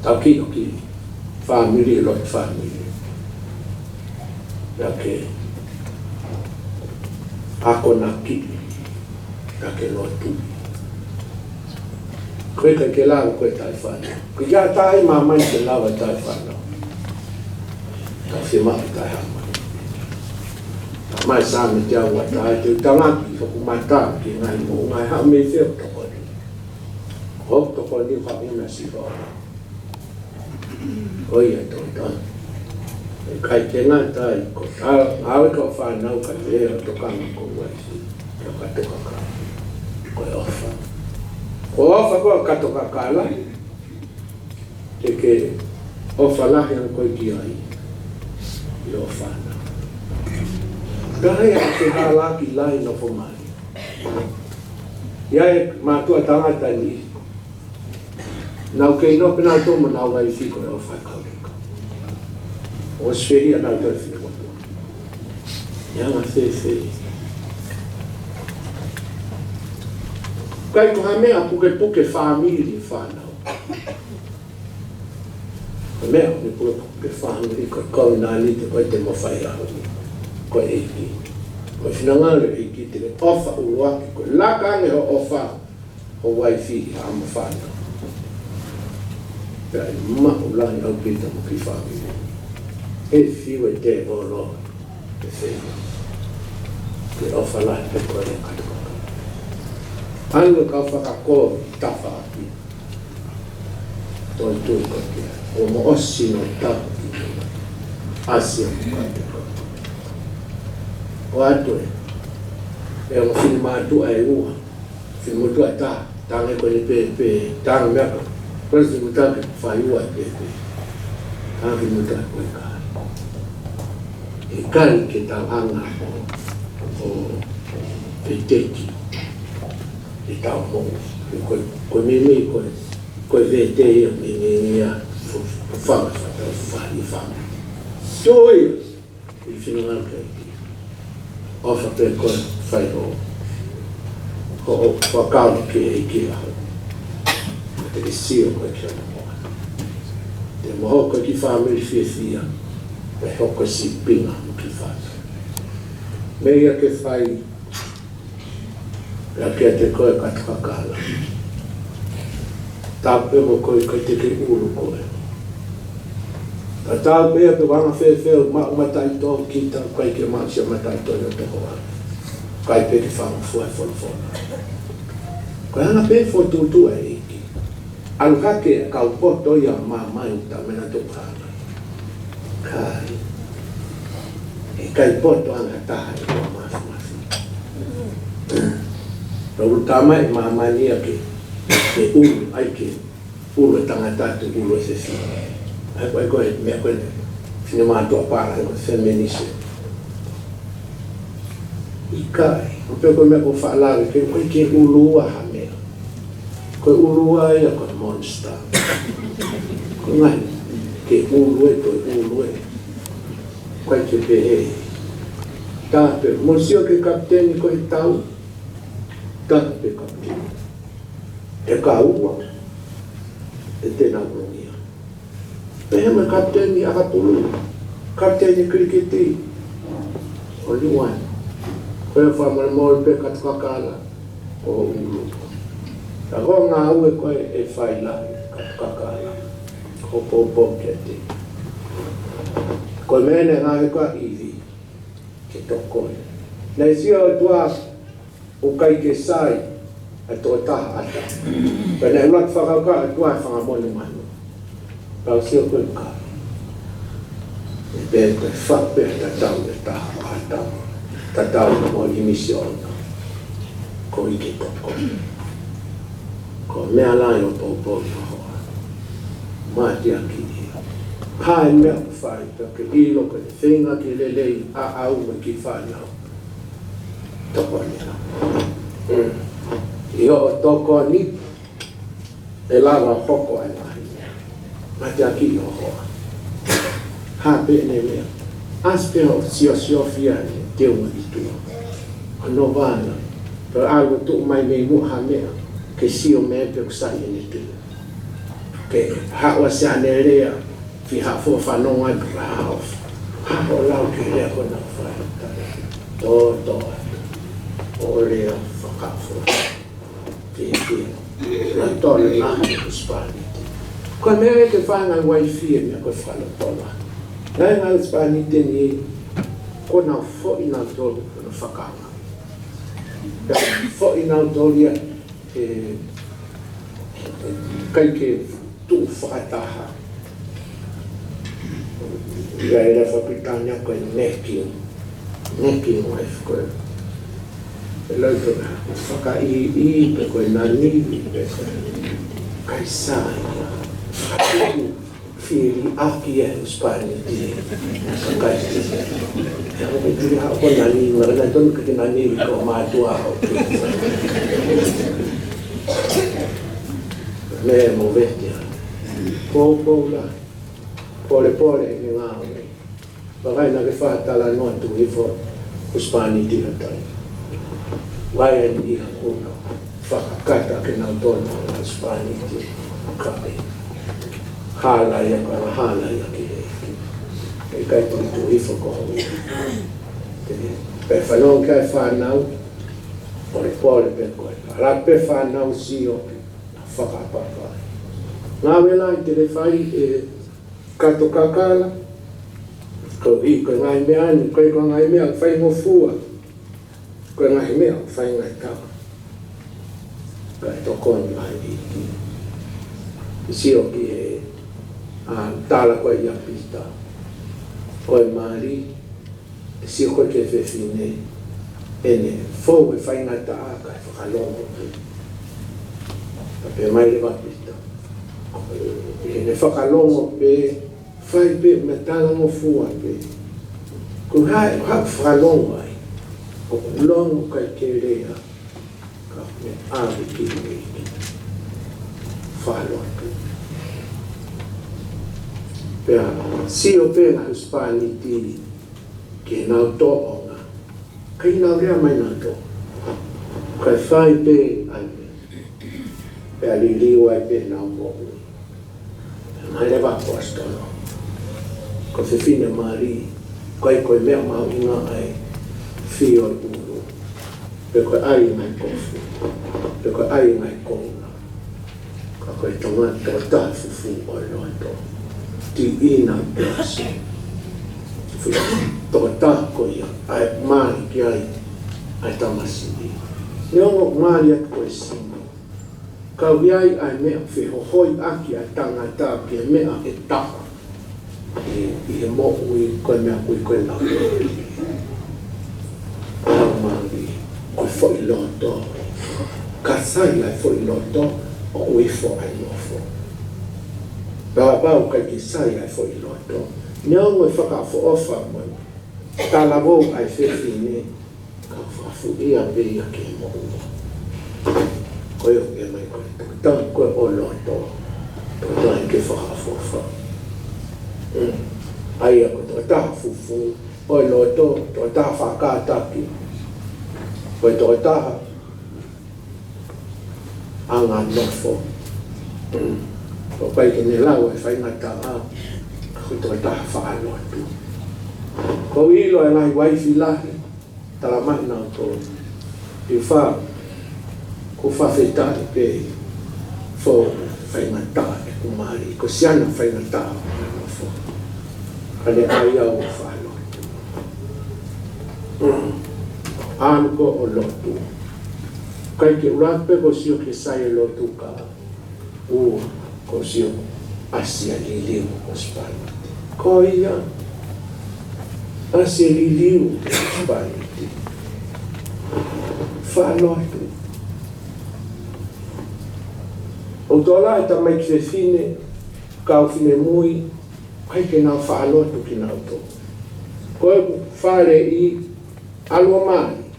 Tau ki o ki, family lot family yake ako na ki yake lotu koe ka ke lawa koe tai whana ko ia tai mamai ke lawa tai whana ka whima i tai hama mai sa me te awa tai te utanaki ka kumata ki ngai mo ngai hao me whio toko ni hok toko ni whainga si hoa oia tō tāna kai te ngā tai ko awe ka whanau ka te ea tokanga ko waisi ka toka ka koe ofa ko ofa ko ka toka kala te ke ofa lahi an koe ki ai i o whanau kai a te halaki lahi no fomari ia e mātua tangata ni nau kei no pina tomo nau gai whiko e ofa kaureka o sferi ana tau whiko ia ngā whewhi kai ko hamea puke whamiri whanau hamea ni puke whamiri ko kaunani te koe te mawhai aho ko eiki ko whinangare eiki te ofa uruaki ko lakane ho ofa ho waifi a ama whanau pera i maulani au pita mo ki whamiri e whiwe te oro te whiwe te ofa lai pe koe le katoka anu ka whakako tafa aki toi tui ko kia o mo osi no tapu ki kia asia mo katoka o atu e o whini mātua e ua whini mātua tā tāngai koe le pe tāngai meaka koe whini mātua ke whai ua e pe tāngai whini mātua koe kā e kari ke tauhanga o te teki e tau mo koe mimi koe vete ia mimi ia whanga whatau whai whanga toi i whinungan kei ofa pe koe whai o whakauna ke e ki aho te ke sio koe ki ana moa te moho koe ki whamiri whiawhia e hoko si pinga mo ki whātua. Meia ke whai, ea kia te koe katukakala. Tāpe mo koe kai te ke uru koe. Ka tāpea pe wanga whewheu matai tō ki tau kai ke māsia matai tō i o toko wā. Kai pe ke whanga fuai whona. Koe hana pe whotutu e iki. Alu hake kau poto ia mamai uta mena tō hana. Kai e kai poto anga taha e kua mafi Rauru tama e mahamania ke ulu ai ke ulu e tangatatu ulu e se ai koe mea koe whine mātua pāra e koe feminise i kai o peo koe mea koe whaalawe ke koe ke ulua ha mea koe ulua ia koe monster koe ngai ke ulue koe ulue koe ke pehe tāpe mosio ke kapteni koe tau tāpe kapteni e ka ua e tēnā urongia pehe me kapteni akapulu kapteni kriketi o liwan koe whamare mōi pe katukakala o ulu ta ho ngā ue koe e whai lai katukakala Hopo kete. Koe mene ngā heka iwi ke tokoe. Nei sia o tua o kai ke sai a tō taha ata. Pene ulat whakauka a tua e whangamonu manu. Pau sia koe ka. E pēr koe whakpe a tatau e taha ata. Tatau na mo imisi ona. Ko i ke tokoe. Ko mea lai o tōpō i hoa. Mati aki ia. Hae mea whai, ke ilo ke te whenga ki lelei a au me ki whanau. Toko nina. I o toko ni, e lawa hoko ai mahi. Mati aki i o hoa. Ha pene mea. Aspe o sio fiane, te uma i tua. Ano vana, pero algo tu mai mei muha mea, ke sio mea pe kusai ni tua. Ke hawa se anerea fiha fo whanonga grau. Haho lau ki rea kona whaitara. Tō. O rea whakafo. Pia. Na tole lahi Hispanite. Koe mea ke whangai waifia mea koe whalotola. Nai ngā Hispanite ni kona fo ina tolu kona whakanga. Fo ina tolia kai ke tu whakataha. Ia era whapitania koe neki wife koe. E lau toka whaka i pe koe nani pe koe kai sāia. Hatuku whiri aki e Hispanite. Kai e tiri hao koe nani, ngara tonu ka te nani ko mātua hao. Me mo vetia. Pō la. Pole ni ngā ome. Pakai na ke whātala noa tu i fo Hispanite hatai. Wai en iha kuna. Whakakata ke nau tonu Hispanite. Kape. Hala ia kara hala ia ki heiki. E kai tu i fo koho. Pe whanong kai whanau. Pole pe koe. Rape whanau si opi. Whakapapa. Ngā wela i te rewhai e kato kakala. Ko ngai mea ni, koe ngai mea whai ngofua. Koe ngai mea whai ngai tawa. Kai tokoni ngai iki. Si opi e tala koe ia pita. Koe maari, si koe ke whewhine. Ene, fōu e whai ngai tawa kai whakalongo. Pe mai le wapita. Ne whakalongo pe, whai pe me tala ngofua pe. Ko hai whakalongo ai. Ko longo kai ke rea. Ka me awi ki reiki. Whalongo. Pea, si o pe na Hispanite ke nau to'onga. Kai nau rea mai nau to. Kai whai pe ai pe. Pea liliu ai pe nau mo'u. Mai le wapo astono. Ko whiwhine maari, koe mea maunga ai whio i uru. Pe koe ai ngai kofu, pe koe ai ngai konga. Ka koe tangata o tā fufu o loto. Ti ina plasi. Toko tā koe ai maari ki ai tamasini. Neongo maari at koe sino. Kau iai ai mea whihohoi aki a tangata ki e mea e taha. I e mo'u i koe mea koe lau. Kau maari, koe fwoi loto. Ka sai ai fwoi loto, o ui fo ai mofo. Pau kai ki sai ai fwoi loto. Neongo i whakafo ofa moi. Talavou ai whiwhine, ka whafu ia pe ia ki e mo'u. Koe o ke mai koe. Tāng koe o loto. Tāng ke whakafofa. Ai ako tō taha fufu. O loto, tō taha whakātaki. Koe tō taha anga nofo. O pai ke ne lau e whaingata a. Koe tō taha whakalotu. Ko ilo e ngai waifi lahi. Talamai nao tō. I wha. Ko whawhetare pe fo whaingata e kumari. Ko siana whaingata e nofo. Kane ai au whalotu. Anko o lotu. Kai ke urape ko sio ke sai lotu ka. Ua ko sio asia liliu ko Hispanite. Ko ia asia liliu ko Hispanite. Whalotu. O tola e tamai ki whiwhine, kau whine mui, kai ke nau whaalotu ki nau tō. Koe whare i alua mani.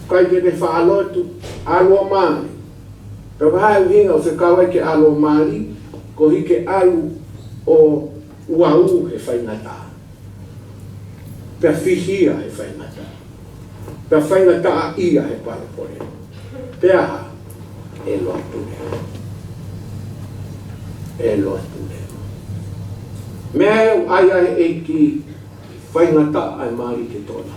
Kai ke te whaalotu alua mani. Pe wahai uhinga o whekawai ke alua mani, ko hike alu o uau he whaingata. Pe whihia he whaingata. Pe whaingata ia he parapore. Pe aha. E lotu. e lotu e. Mea ai e ki whaingata ai maari ke tōna.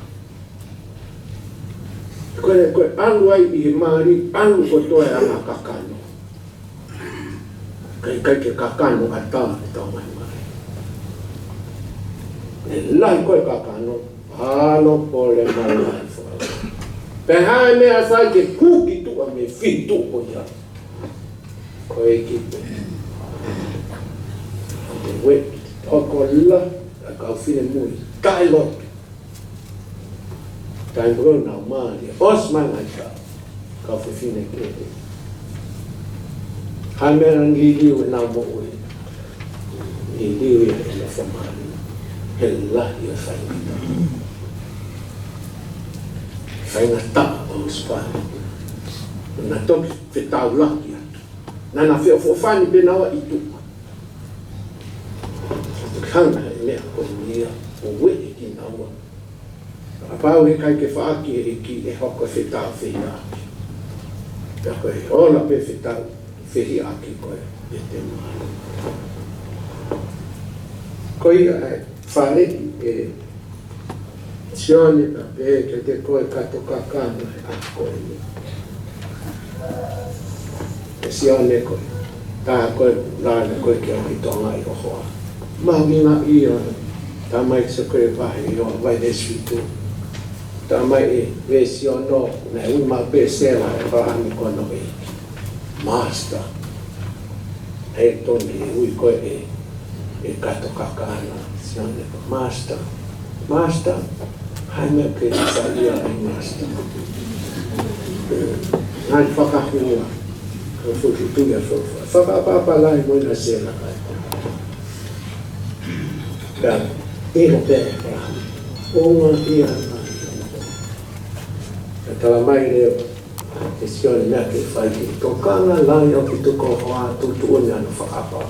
Koe anu ai i he maari, anu ko toe anga kakano. Kai ke kakano a tā e tau mai maari. E lai koe kakano, halo pole marai whaka. Pe hae mea sai ke kuki tua me fitu o ia. Koe ki pe. Te weki, toko la, a kau whine mui, kai lotu. Kai brona o maari, os manga ka, kau whine kere. Hae mea ngi liu e nau mo ui. I liu e la whamari. He lahi a whaingata. Whaingata o Spani. Nā toki te tau laki atu. Nana whio whofani penawa i tuka. Hanga e mea ko mea o wete ki naua. A pau he kai ke whaaki e ki e hoko whetau whihi aki. Pea koe ola pe whetau whihi aki koe e te maa. Koe e whare e sione ka pe ke te koe kato kakana e a koe ni. E sione koe. Tā koe rāna koe ki au ki tonga i ohoa. Mahina i ona. Tā mai se koe wahi i ona vai deswitu. Tā mai e vesi ono na uma besela e wahani kono e. Master. E toni e ui koe e kato kakana. Sione koe. Master. Master. Hai mea ke sa ia e master. Nai whakahua. Ka whututuia whawha. Whakapapa lai moina sela kai. Ka iho pēhe prahi. Onga ia nai. Ka tala mai reo. E sione mea ke whaiki. Tokanga lai au ki tuko hoa tutu une anu whakapapa.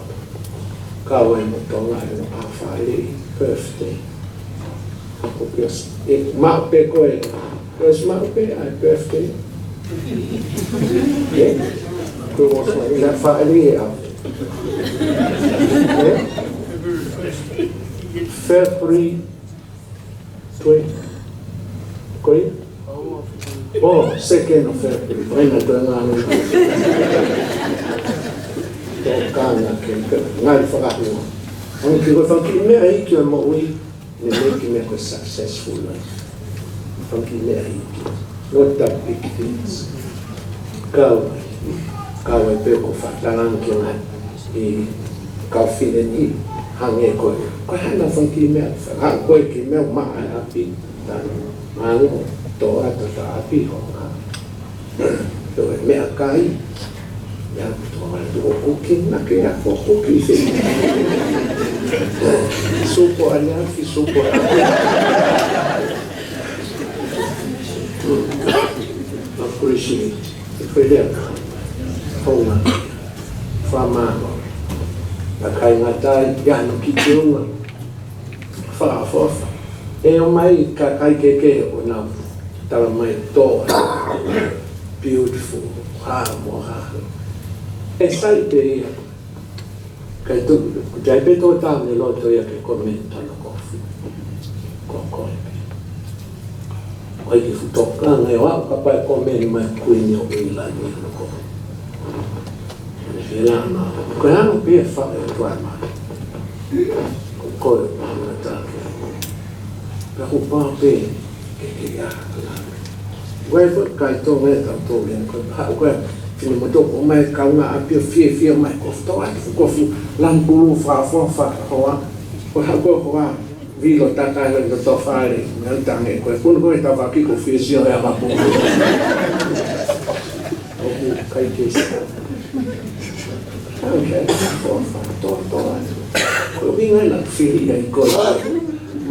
Ka wai mo tonga e no awhare. Birthday. E mau pe koe. Koe mau pe ai birthday. Koe wasma i la whaere au. February 20. Koe? Oh, 2nd of February. Waina koe ngānu. Tō kāna ke ngāri whakahua. Angi ki koe whanki mea hiki o mo ui. Ne make me a successful life. Funky Mary, not that big things. Kau e peko whataran ki ngā I kau whine ni hange koe. Koe hana funky Mary, hana koe ki mea maa e api. Tano, mango, tō ata ta api ho ngā. Tō e mea kai. Ia tō atu o kuki, na ke a ko kuki whine. Supo alianfi, supo appreciate foi leka honga whamano a kai ngatai iano ki te unga whaafofa e o mai ka kai keke o nā tala mai toa beautiful moha e sai te ia kai tu jai pe to ta ne lo to ia ke komenta no kofi kokoi ai ki futoka ngai wa ka pa komeni mai kuini o ila ni no ko ela na ko ano pe fa to ama ko na ta ka ko pa pe ke ya wa ko kai to me ta to le ko ha ko Fini moto o mai kaunga apia fie mai kofto atu kofu lampulu fa hoa o hago hoa vilo tata le to fare nel tange ko kun ta va ki ko fisio e va po o kai ke okay to ko vinga la fili ai ko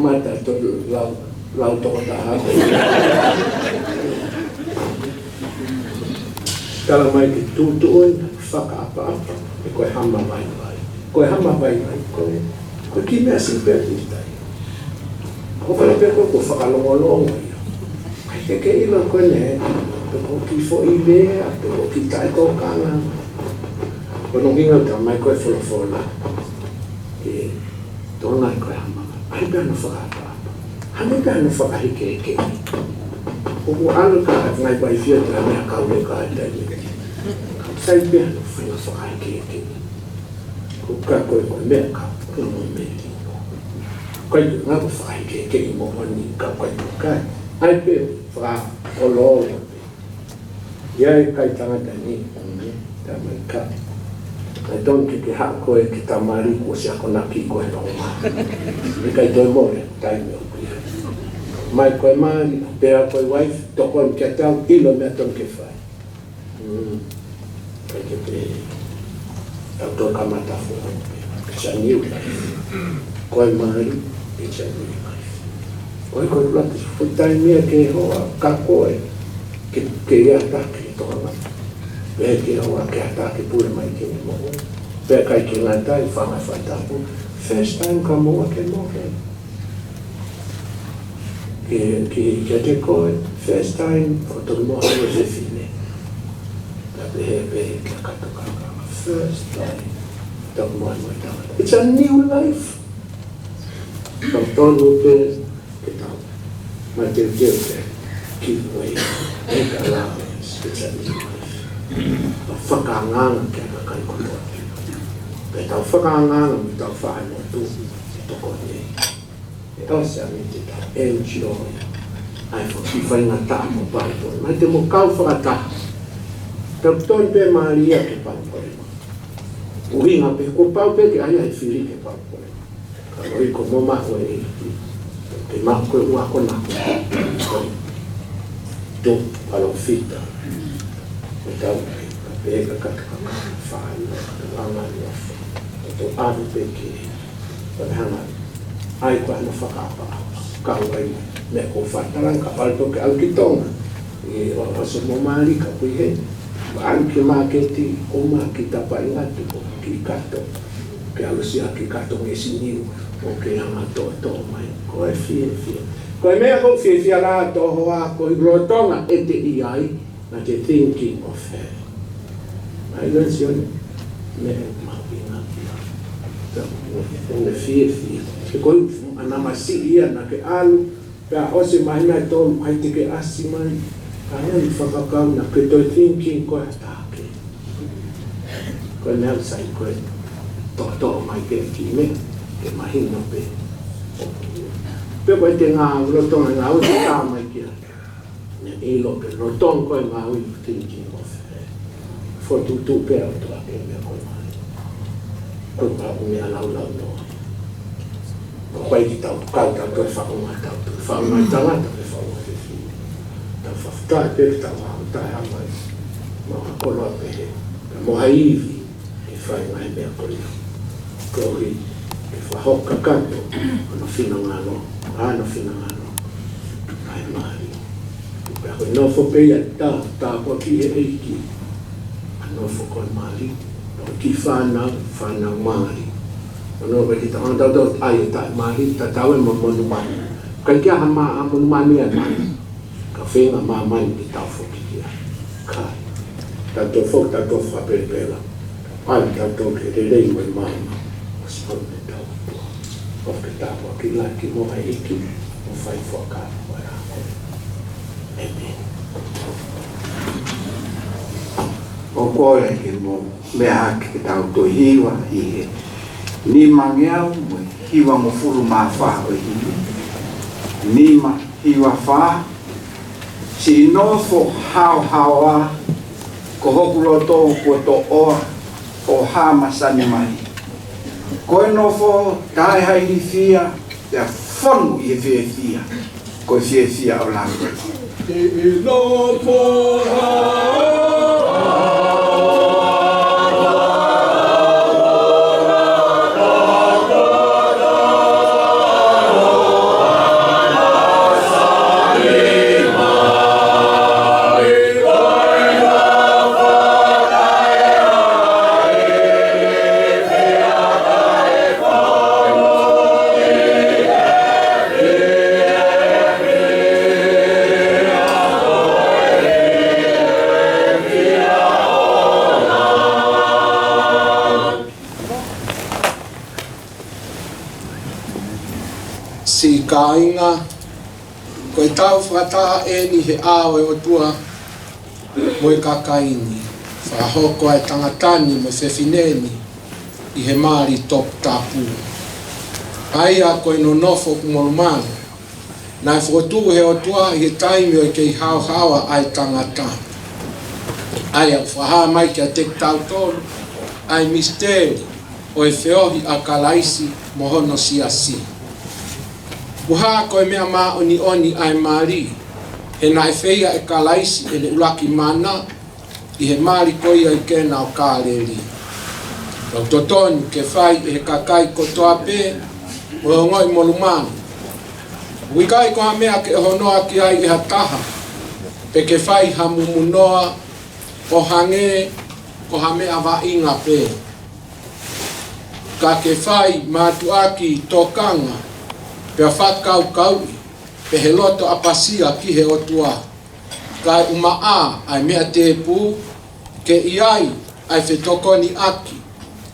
mata to la to ta Kala mai ki tutuoi, whakaapa-apa, e koe hama vai. Koe hama vai, koe ki mea si perdi tai. Ko whare pe koe ko whakalongolongo ia. Kai teke ila koe ne, pe ko ki fo i lea, pe ko ki tai tō kāna. Ko no hinga ta mai ko fola ke tonga ko ama ai ka no whakata hane ka no whakahike ke o alo ka ngai pai fia tra mea kaule ka ai tai sai pe no whakahike ke ko ka ko mea ka ko no me ko nga ko whakahike ke i mo ni ka ka ai pe wha o lo ia kai tangata ni ta mai ka ai don ke ha ko e ki tamari ko sia ko na ki ko e no ma e kai doi mo tai me mai ko mai pe a ko wife to ko ke ta ilo me ton ke fai kai ke pe to kamata fo sa ni ko mai e cha ni ko la fo tai me ke ho ka ko e ke ya ta ke to ma pe ke ho ke ta ke pure mai ke mo pe kai ke la ta fa ma fa ta pu first time ka mo ke mo que te coi first time for todo mundo se fine la bebe que toca first time todo mundo it's a new life todo que tal mas eu keep away make allowance it's a new life whakanganga ke kai koto pe tau whakanganga mi tau whae mo tu toko nei ose a mi te ta enjoy ai fo ki fai nga ta mo pai po mai te mo kau whakata tau ton pe maria ke pau po uhinga pe ko pau pe ke ai whiri ke pau po ka oi ko mo ma o e ke ma ko ua ko na to alo fita e tau pe ka fai ka nga ni to ave pe ke pa hana ai ko ana whakapa kau ai me ko whataran ka palto ke alkitonga e o aso mo mari ka pui he an ki maketi o ma ki tapa ingatu o ki kato ke alusia ki kato nge siniu o ke hanga to mai ko e fie ko e mea ko fie la to hoa ko i rotonga e te iai na te thinking of her ai lensione me mapinga o fie ke koi ana masi ia na ke alu pa ose mai mai to ai te ke asi mai ai ni whakakau na ke to thinking ko atake ko nel sai ko to mai ke ki me ke mai no pe ko te nga lo to nga o ta mai ki ne e lo ke lo to ko nga o thinking of for tu pe to ke me ko mai ko pa me ala no ko ai tau kau tau to fa uma tau fa uma tanga to fa uma fi tau fa ta pe tau ta ha mai ma ko lo pe mo haivi e fa mai me ko li ko ri e fa ho ka ka no fina ngano no fina ngano ai mai pe ko no fo pe ya ta ko ki e ki no fo ko mai no ki fa na mai no ba kita on tau ai ta mai ta tau mo mai ka kia ha ma mo mai ni ka fe nga ma mai ki tau fo ki ka ta to fa pe la ai ta to ke de mo mai so ne tau o ke ta ko ki la ki mo ai ki o fai fo ka ora amen o ko e ke mo me ha ki tau to hiwa hi ni mangeau mo hiwa mo furu ma fa o hi ni ma hiwa fa si no fo hawa ko hokulo to ko to o ha masani mai ko no fo tai hai ni fia ya fonu e fia ko fia o la no fo si kainga ko e tau whakataha e ni he ao e o tua mo e kakaini whahoko e tangatani mo whewhineni i he maari top tapu aia ko e no nofo kumorumana na e whakotu he o tua i he taimi o e kei hao hawa ai tangata aia whaha mai ki a tek tau tolu ai misteri o e whiohi a kalaisi mohono siasi. Muha koe mea maa oni ai maari, he na e whia e kalaisi e le ulaki mana, i he maari koia i kena o kāleri. Rau totonu ke whai e he kakai kotoa pē, o e ngoi molumanu. Wikai koha mea ke honoa ki ai e hataha, pe ke whai hamumunoa, o hange, koha mea wa inga pē. Ka ke whai mātuaki tōkanga, pea whakau kaui, pe he loto apasia ki he otua. Kai umaa ai mea te pū, ke iai ai whetokoni aki,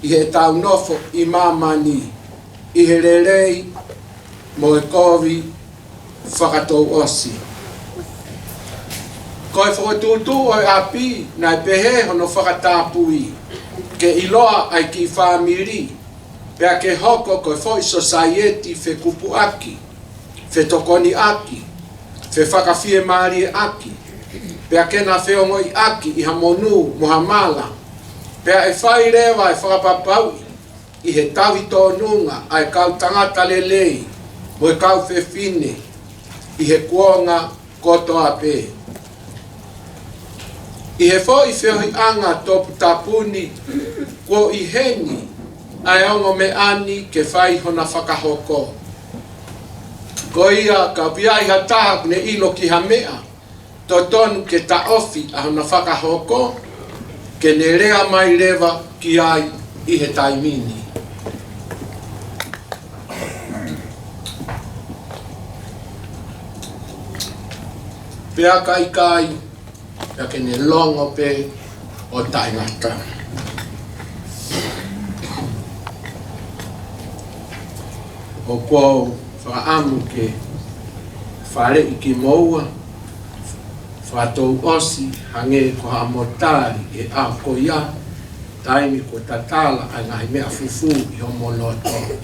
i he tau nofo i mamani, i he rerei, mo e kovi, whakatou osi. Koe whakatutu o e api, nai pehe hono whakatapui, ke iloa ai ki whamiri, pea ke hoko koe foi society fe kupu aki, fe tokoni aki, fe whakawhie maari aki, pea ke na whiongoi aki i hamonu mohamala, pea e whai rewa e whakapapaui, i he tawi tōnunga ai kau tangata lelei, mo e kau whewhine, i he kuonga kotoa pē. I he foi whiohi anga topu tapuni, ko i heni, ai ongo me ani ke whai hona whakahoko. Ko ia ka piai hataha ne ilo ki hamea, to tonu ke taofi a hona whakahoko, ke ne rea mai rewa ki ai i he taimini. Pea kai, pea ke ne longo pe o taingata. O pou whaamu ke whare i ki moua, whatou osi hange ko ha motari e a ko ia, taimi ko tatala a ngahi mea fufu i ho monoto.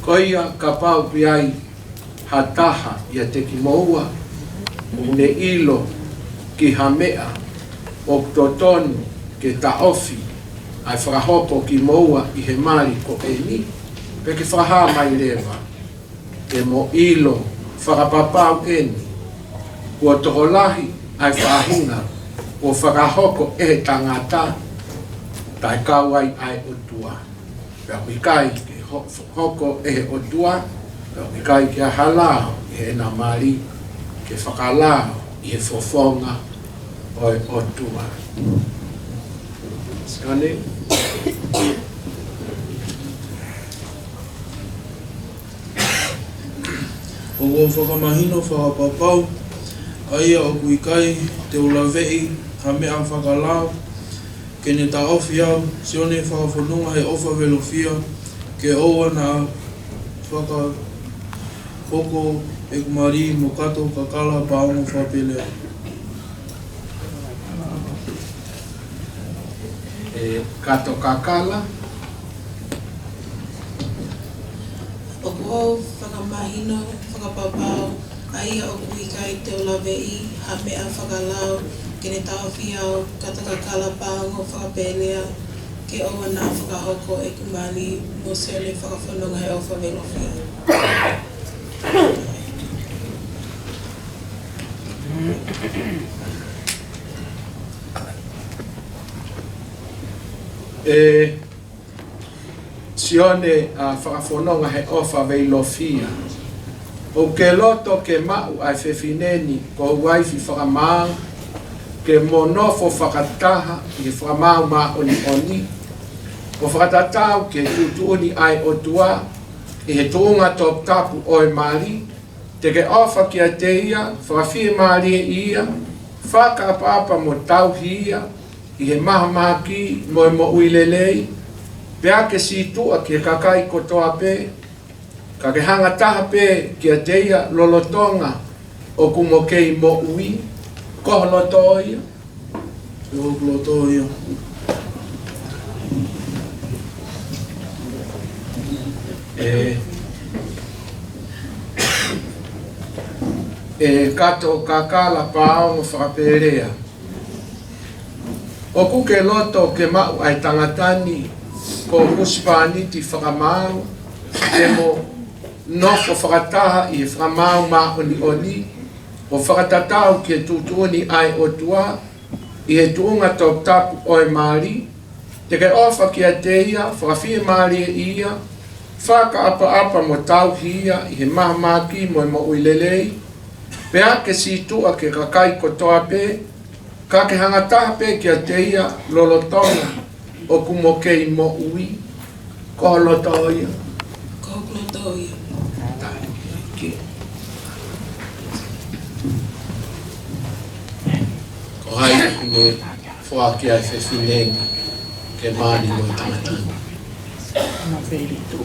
Ko ia ka pau piai hataha ia te ki moua, ne ilo ki hamea o totonu ke taofi ai whakahopo ki moua i he mari ko e ni. Peke whaha mai rewa, ke mo ilo whakapapau eni, kua toholahi ai whahina, o whakahoko e tangata, tai kauai ai otua. Pea wikai ke hoko e otua, pea wikai ke halao e na mari, ke whakalao i he fofonga o e otua. Skane? O o whakamahino whakapapau, aia o kuikai te ulawei ha mea whakalao, ke ne ta ofi au, sione whakawhanunga he ofa velofia, ke oa na whakahoko e kumari mo kato kakala paongo whapelea. Kato kakala, O ko whakamahino, whakapapau, aia o kuikai te ulawei, ha mea whakalau, ke ne tawhi au, katakakala pāngo whakapelea, ke oa nā whakahoko e kumali, mo seone whakawhanunga he ofa velofia. sione a whakawhanonga he ofa veilofia. O ke loto ke mau ai whewhineni ko waifi whakamau, ke monofo whakataha i whakamau ma oni. O whakatatau ke tutuuni ai o tua, i he tuunga top tapu o e mari, te ke ofa ki a te ia, whakawhie mari e ia, whakapapa mo tauhi ia, i he maha ki mo e mo uilelei, pea ke si tua ki kakai kotoa pe, Ka ke hanga taha pe kia teia lolotonga o kumokei mo ui. Ko loto ia. Yo loto ia. Kato kakala pao mo whakaperea. O kuke loto ke mau ai tangatani ko muspaniti whakamau e mo nofo whakataha i whakamau ma oni oni o whakatatau ke tutuni ai o tua i he tuunga top tapu o e maari te ke ofa ki a teia whakawhia maari e ia whaka apa mo tau hia i he mahamaki mo e mo uilelei pea ke si tua ke kakai kotoa pe ka ke hangataha pe ki a teia lolotonga o kumokei mo ui ko loto ia. Ko loto ia. Ko hai me whaaki ai whewhinengi ke maari mo tangatini. Ma veli tu.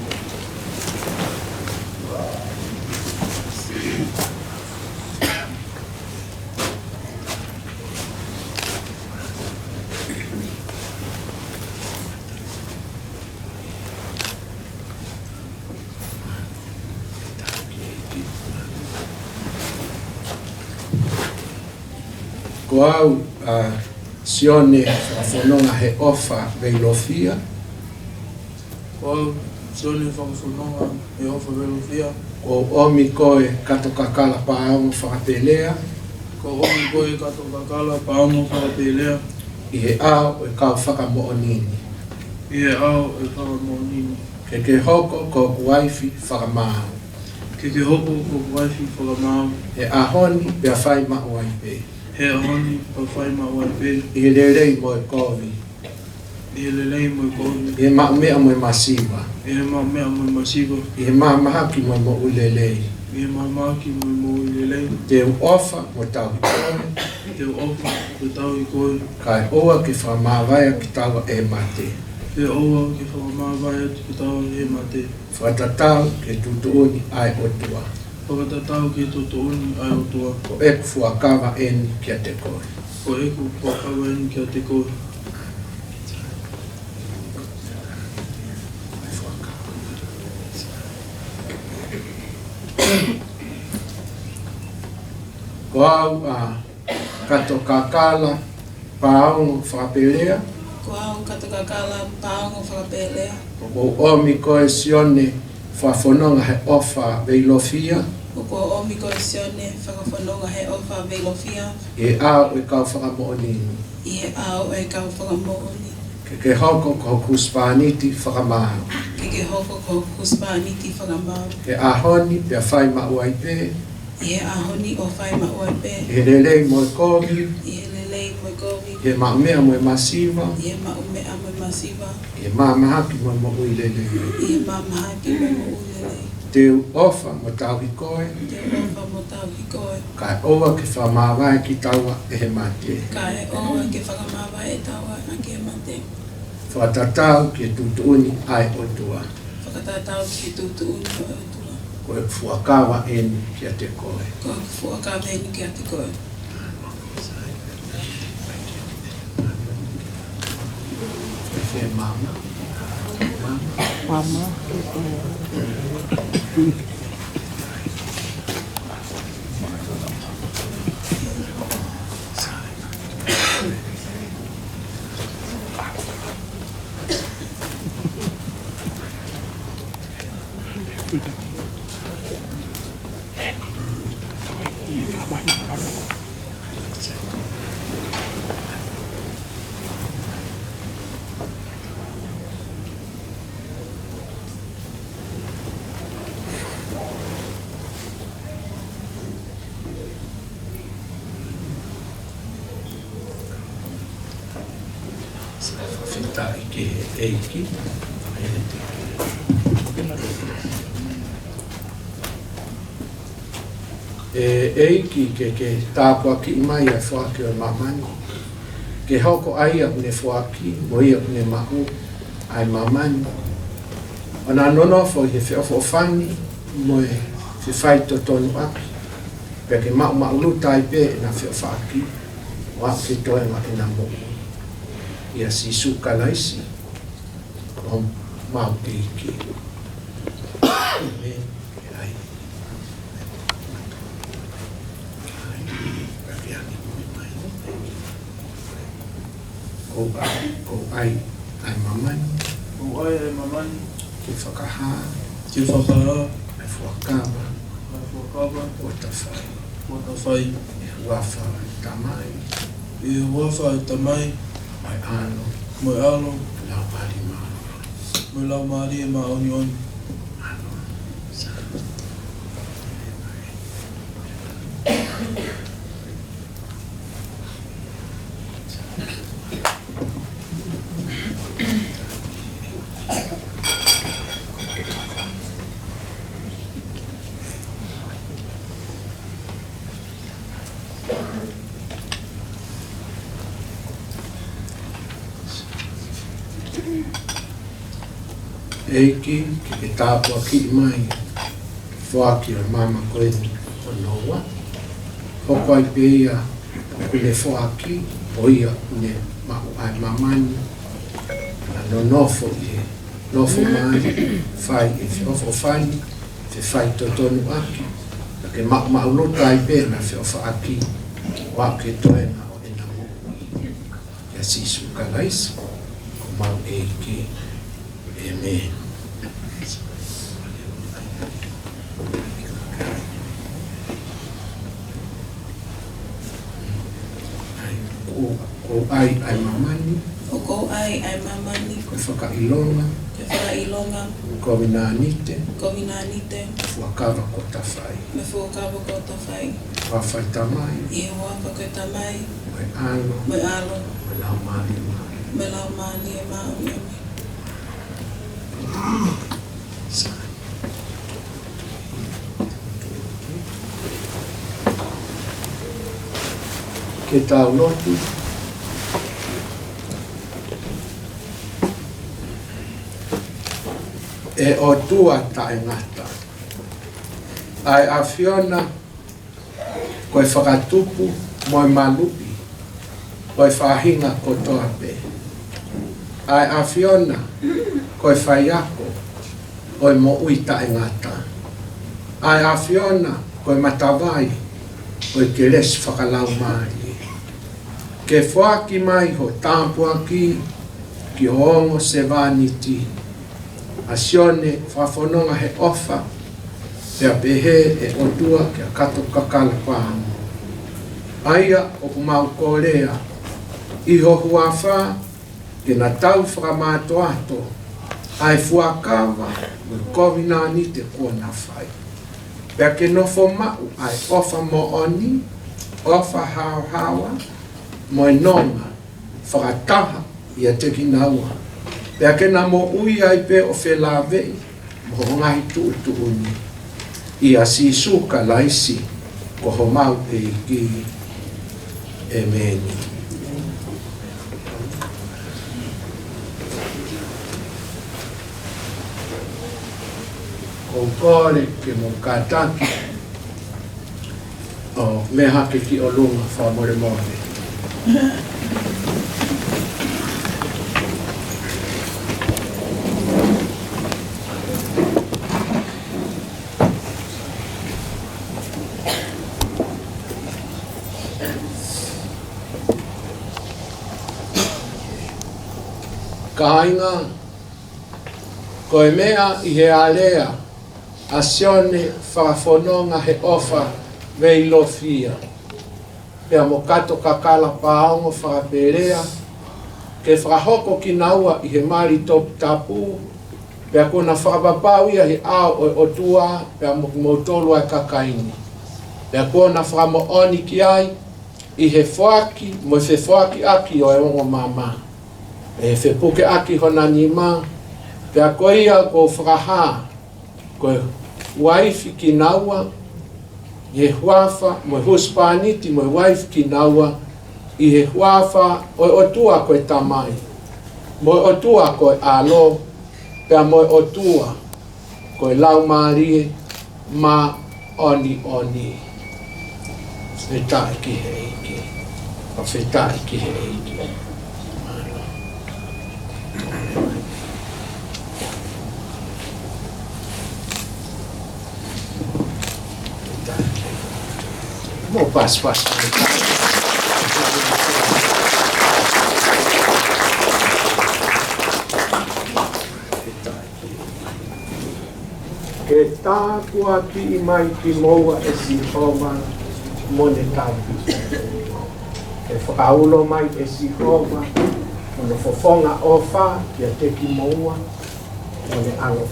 Ko au sione whawhanonga he ofa veilofia. Ko au sione whawhanonga he ofa veilofia. Ko omi koe kato kakala paongo whakapelea. Ko omi koe kato kakala paongo whakapelea. I he ao e kau whakamoonini. I he ao e whakamoonini. Ke hoko ko kuaifi whakamao. Ke hoko ko kuaifi whakamao. E ahoni pia whai mauai pe. He ahoni pa whai mauai pe. I he lerei mo e kovi. I he lerei mo e kovi. I he maumea mo e masiwa. I he maumea mo e masiwa. I he maamahaki mo e mo ulelei. I he maamahaki mo e mo ulelei. Te ofa mo tau i koe. Te ofa mo tau i koe. Kai oa ke whamawaya ki taua e mate. Ke oa ke whamawaya ki taua e mate. Whatatau ke tutuuni ai o tua. Whakatatau ke tutuuni ai o tua. Ko eku fuakawa eni kia te koe. Ko eku fuakawa eni kia te koe. Ko au kato kakala paongo whakapelea. Ko au kato kakala paongo whakapelea. Ko omi koe sione whawhanonga he ofa veilofia. Ko omi koe sione whakawhanonga he ofa veilofia. I ao e kau whakamoonini. I he ao e kau whakamooni. Ke hoko ko kuspaniti whakamao. Ke hoko ko kuspaniti whakamao. Ke ahoni pia whai mauai pe. I he ahoni o whai mauai pe. I he lelei mo e kovi. I he lelei mo e kovi. I he maumea mo e masiwa. I he maumea mo e masiwa. I he maamahaki mo e mo uilelei. I he maamahaki mo e mo uilelei. Te ofa mo tau i koe. Te ofa mo tau i koe. Kai oa ke whamawai ki taua e he mate. Kai oa ke whakamawai e taua a ke mate. Whatatau ke tutuuni ai o tua. Whakatatau ki tutuuni o e tua. Ko e fuakawa eni kia te koe. Ko e fuakawa eni kia te koe. E mama. Mama. Fita i ke eiki. Eiki ke tāpua ki mai a whaki o mamani. Ke hoko ai ap ne whaki, mo i ap ne mahu ai mamani. O nā nonofo i he whiofo whangi, mo se fai to tonu aki pe ke ma luta i pe na fe faki wa ke to e na mo ia si suka laisi o ma ki o ai mamani ke whakaha Ke whakaha, e fuakaba whakaba, o ta whai e wafa tamai e wafa e tamai, mai ano mai alo, lau mari maa mai lau maari e maoni oni. ano eiki ke tāpua ki mai whaki o mama koe o noa hoko ai peia ne whaki o ia ne ai mamani na no nofo i nofo mai whai e whiofo whai te whai totonu aki ke maulota ai pe na whiofaki wa ke toena o ena mo ia sisu kalaisi ko mau eiki Amen. Ko ai mamani. O ko ai mamani. Ko whakailonga. Ke whakailonga. Ko winanite. Ko winanite. Fuakawa ko tawhai. Me fuakawa ko tawhai. Wawhai tamai. I wafa ko tamai. Mai alo. Mai alo. Mai lau mani mai. Me lau mani e maoni. Ke tau lotu e o tua ta e ngata ai a Fiona koe whakatupu moi malupi koe whahinga kotoa pe ai a Fiona koe whaiako koe mo ui ta e ngata ai a Fiona koe matawai koe ke les whakalau maari ke whaki mai ho tāpua ki hongo se vaniti a sione whawhanonga he ofa pea pehe e otua ke a kato kakala pāmu aia o kumau korea iho huawha ke na tau whakamato ato ai fuakawa me kovina ni te kona whai pea ke nofo mau ai ofa mo oni ofa hao hawa mo nonga whakataha ia te kinaua. Pea ke na mo ui ai pe o whelawei mo ngai tu uni. Ia si suka laisi ko ho mau e ki Amen. Ko kore ke mo kataki o me hake ki o lunga whamore more. Kainga koe mea I he alea a sione whakafononga he ofa veilofia. Pea mo kato kakala paongo whakaperea ke whakahoko ki naua I he mari top tapu pea kona whakapapau ia he ao o tua pea mo tolu ai kakaini. Pea kona whakamo oni ki ai I he whaki mo he whaki aki o e ongo mama. E fe puke aki hona nima pea koia ko whakaha ko waifi ki naua ye huafa mo huspaniti mo waifi ki naua I he huafa o tua ko tamai mo o tua ko alo pea mo o tua ko lau marie ma oni e tae ki he iki a whetai ki he iki mo pas ke tāpua ki I mai ki moua e si homa mone tāpi. E whakaulo mai e si homa mone fofonga ofa ki a te ki moua mone alo.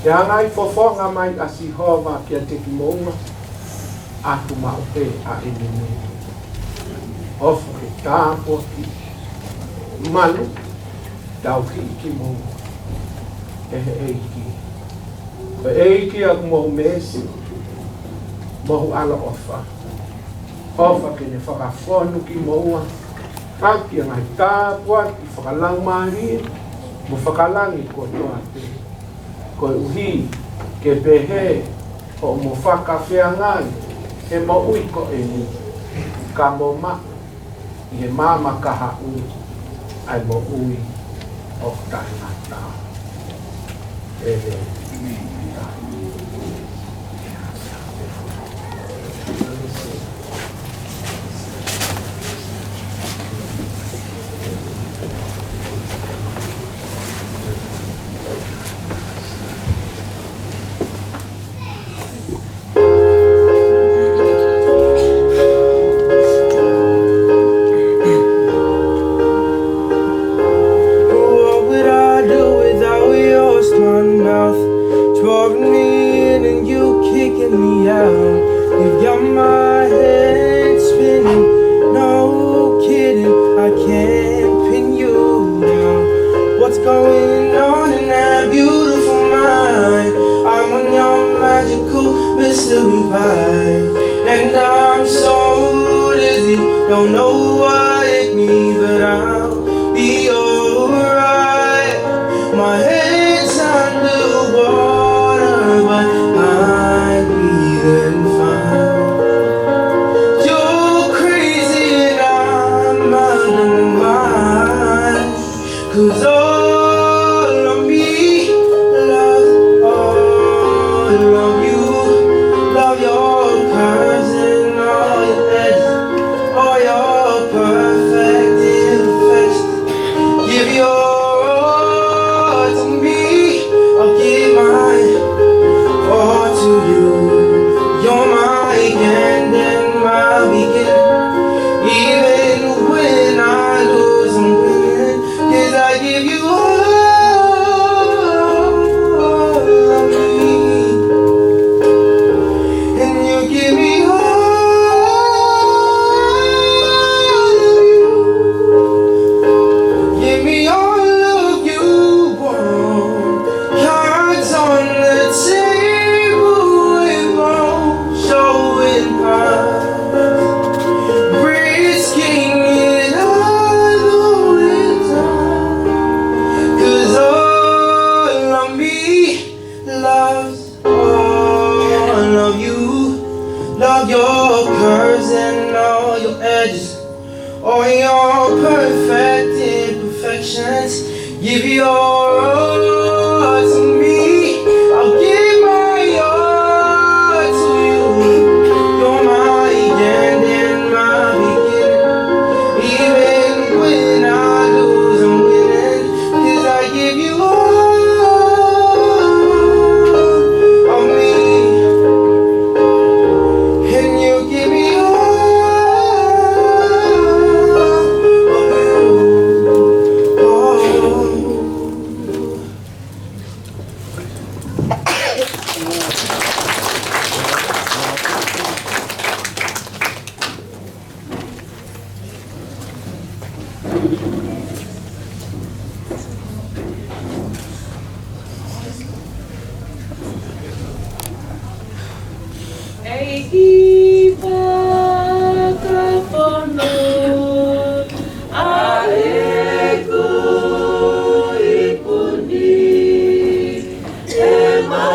Ke angai fofonga mai a si homa ki a te ki moua atu maupe a ilime. Ofa ke tāpua ki malu tau ki moua e eiki. Eiki ak mo mesi mo ala ofa ke ne whakawhonu ki moua aki ngai tāpua ki whakalang mahi mo whakalangi ko toa te ko uhi ke pehe o mo whakawhiangai he mo ui ko e ni ka mo ma I he mama kaha ui ai mo ui o tai ngata And I'm so dizzy, don't know what it means, but I'll be alright. My head's underwater, but I'm breathing fine. You're crazy and I'm out of my mind, 'cause all of me loves all of you. Love your curves and all your edges, all your perfect imperfections. Give your all to me, I'll give mine all to you. You're my end and my beginning. Even when I lose, I'm winning, 'cause I give you all of me. Give me all of you. Give me all of you. Cards on the table with both showing cards. Risking it all the time. 'Cause all of me loves all of you. Love your curves and all your edges, all your perfect imperfections. Give your all to me, I'll give my all to you. You're my end and my beginning. Even when I lose, I'm winning, 'cause I give you all of me. Ema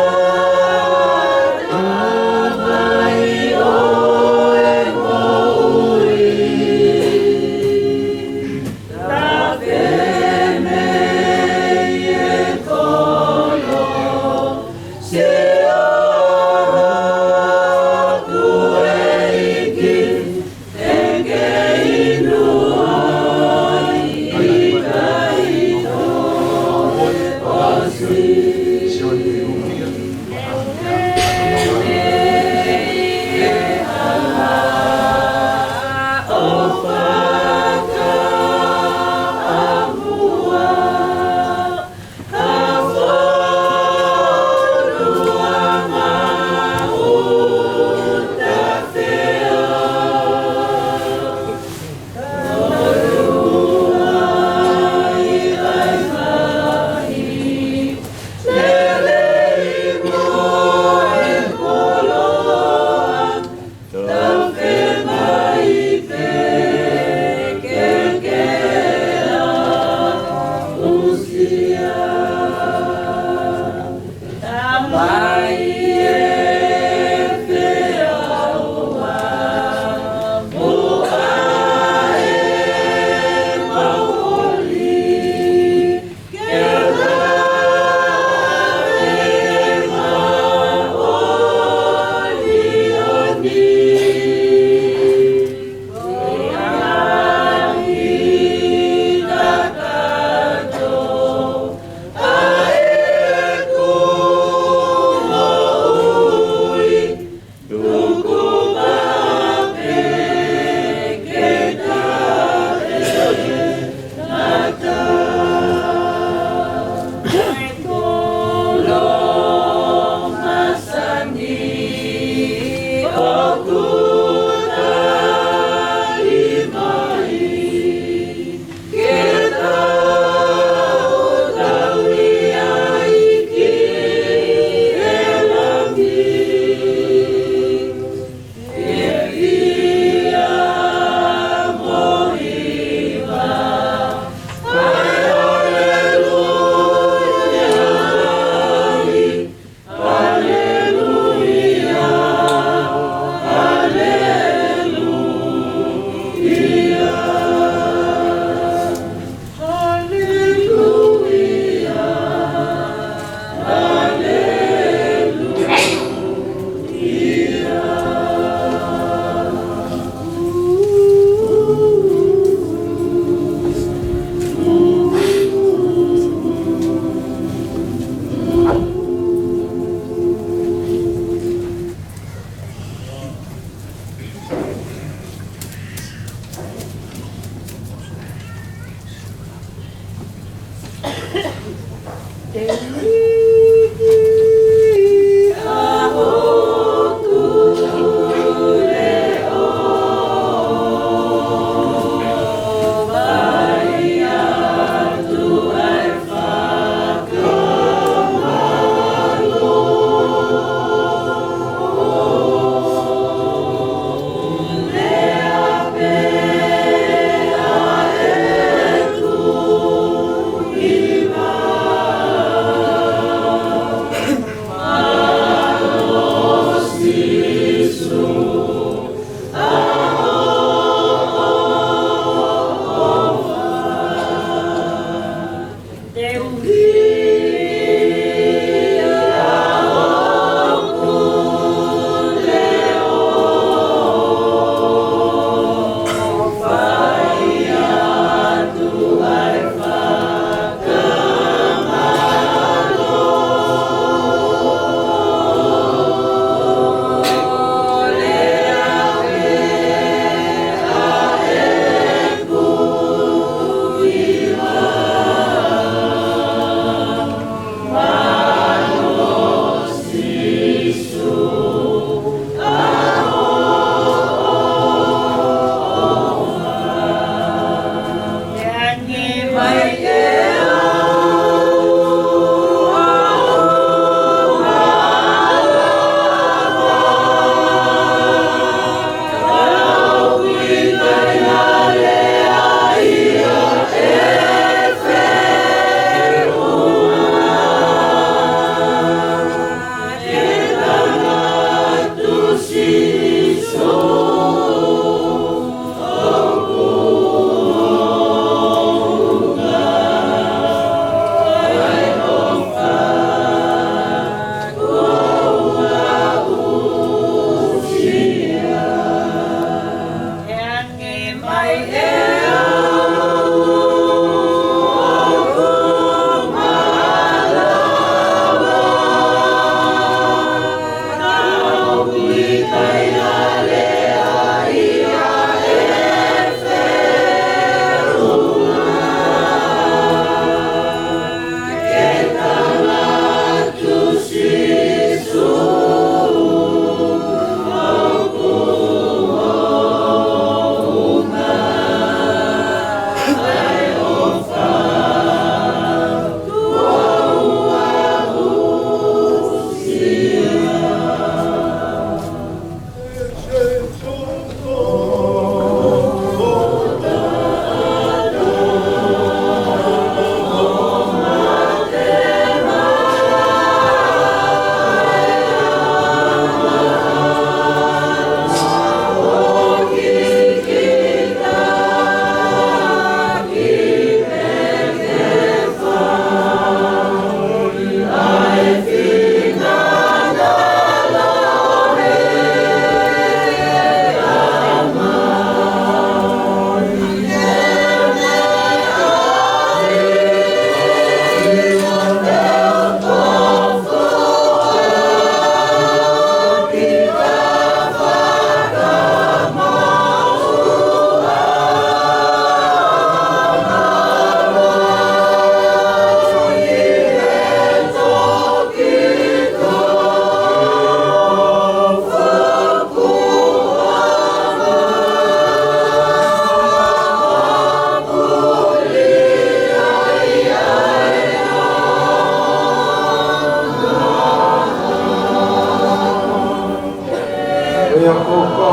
Ia koko,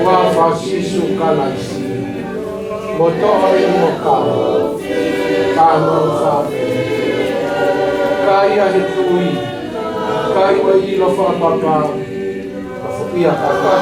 wa fasisu kalaisi. Motoa i mokau, kama ufape. Kaya he tui, kaya wa ilo fa papa. Ia kaka,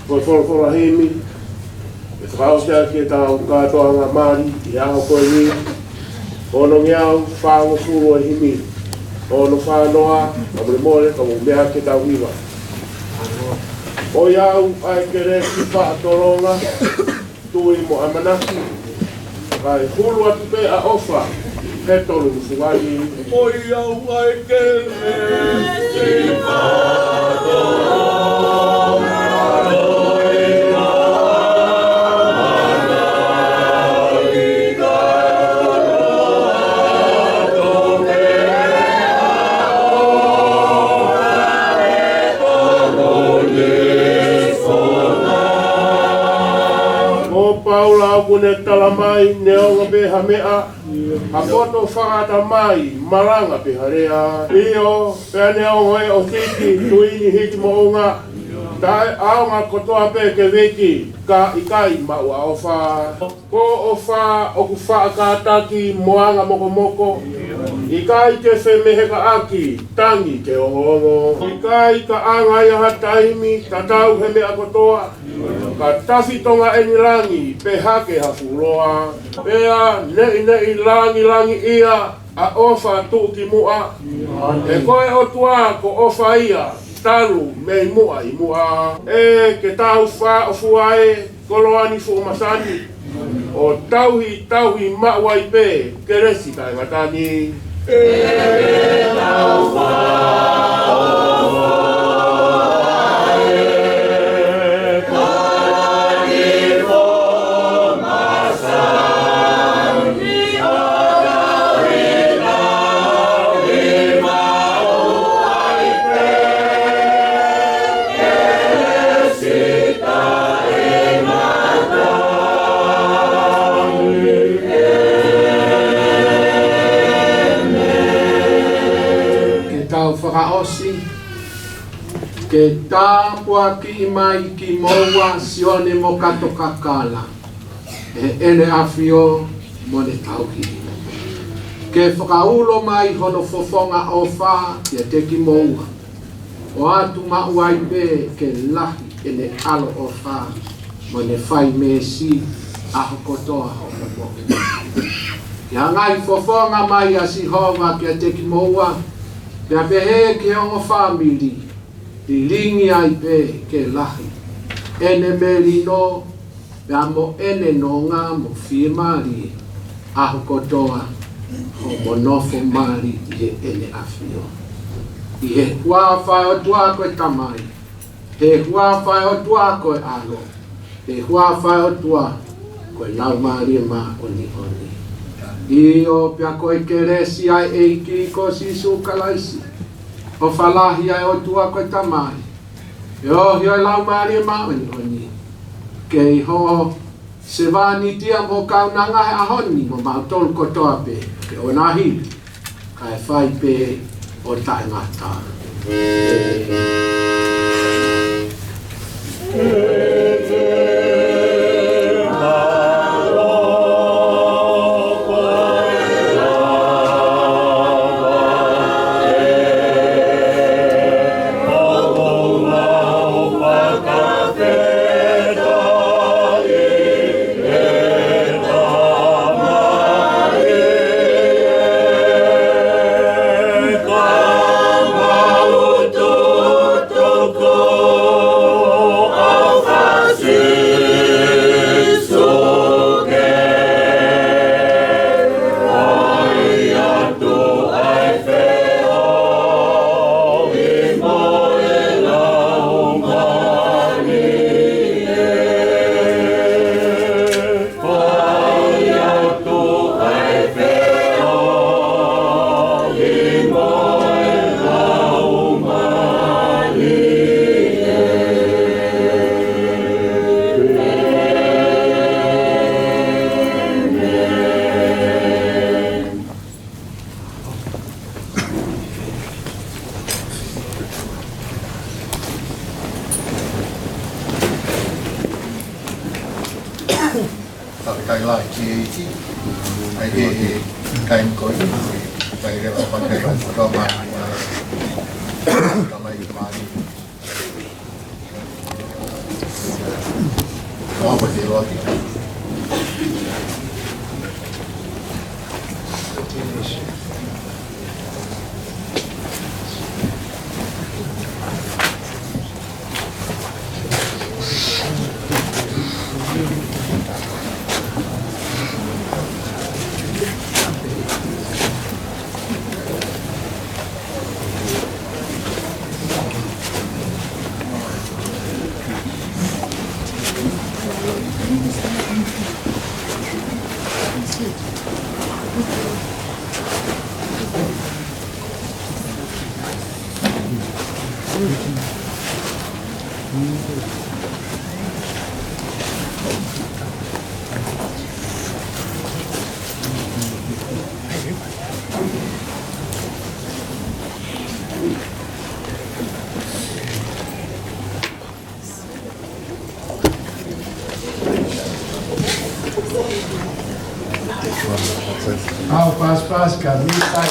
Por hemi, e whakausia ki tau katoa ngā mari, i aho koe ni, ono ngiau, whaango furu o himi, ono whanoa, ka mure mole, ka mu mea ki tau iwa. O iau, ai kere ki whaatoronga, tui mo amanaki, kai hulu atu pe a ofa, he tolu musuwai. O iau, ai kere ki whaatoronga, kune tala mai, ne onga beha mea, a koto whakata mai, maranga beha rea. Io, pea ne onga e o tiki, tuini hiki mo onga, tai aonga kotoa pe ke wiki, ka ikai maua o wha. Ko o wha, o ku whaakataki, moanga moko moko, ikai te whemeheka aki, tangi ke ongo. Ikai ka anga ia hataimi, tatau he mea kotoa, ka tafi tonga enirangi, pe hake hafuloa. Pea nei langi ia, a ofa tuki mua. E koe o tua ko ofa ia, talu mei mua i mua. E ke tau wha o fuae, koloani fu masani. O tauhi maua i pe, ke resi kai matani. E tau wha o whakaosi ke tāpua ki mai ki moua sione mo kato kakala e ene awhio mo ne tauhi ke whakaulo mai hono fofonga o wha ke te ki moua o atu maua i pe ke lahi ene alo o wha mo ne whai me si aho kotoa o mo ke hangai fofonga mai a si honga ke te ki moua pea pehe ke ongo family, i lingi ai pe ke lahi. Ene meri no, pea mo ene no ngā mo whie mari, aho kotoa, o mo nofo mari i he ene awhio. I he hua whai o tua koe tamai, he hua whai o tua koe alo, he hua whai o tua koe lau mari ma oni oni. Io pia koe keresi ai eiki ko sisu kalaisi. O whalahi ai o tua koe tamai. E o hioi lau maari e maoni oni. Kei ho se wani tia mo kaunanga e ahoni mo mautolu kotoa pe. Ke o nahi kai whai pe o tae ngata. Alpha kai la ki ai e kai ko kai le pa kai ko ma ka mai ma ni no pa de lo ki Ao pas camisa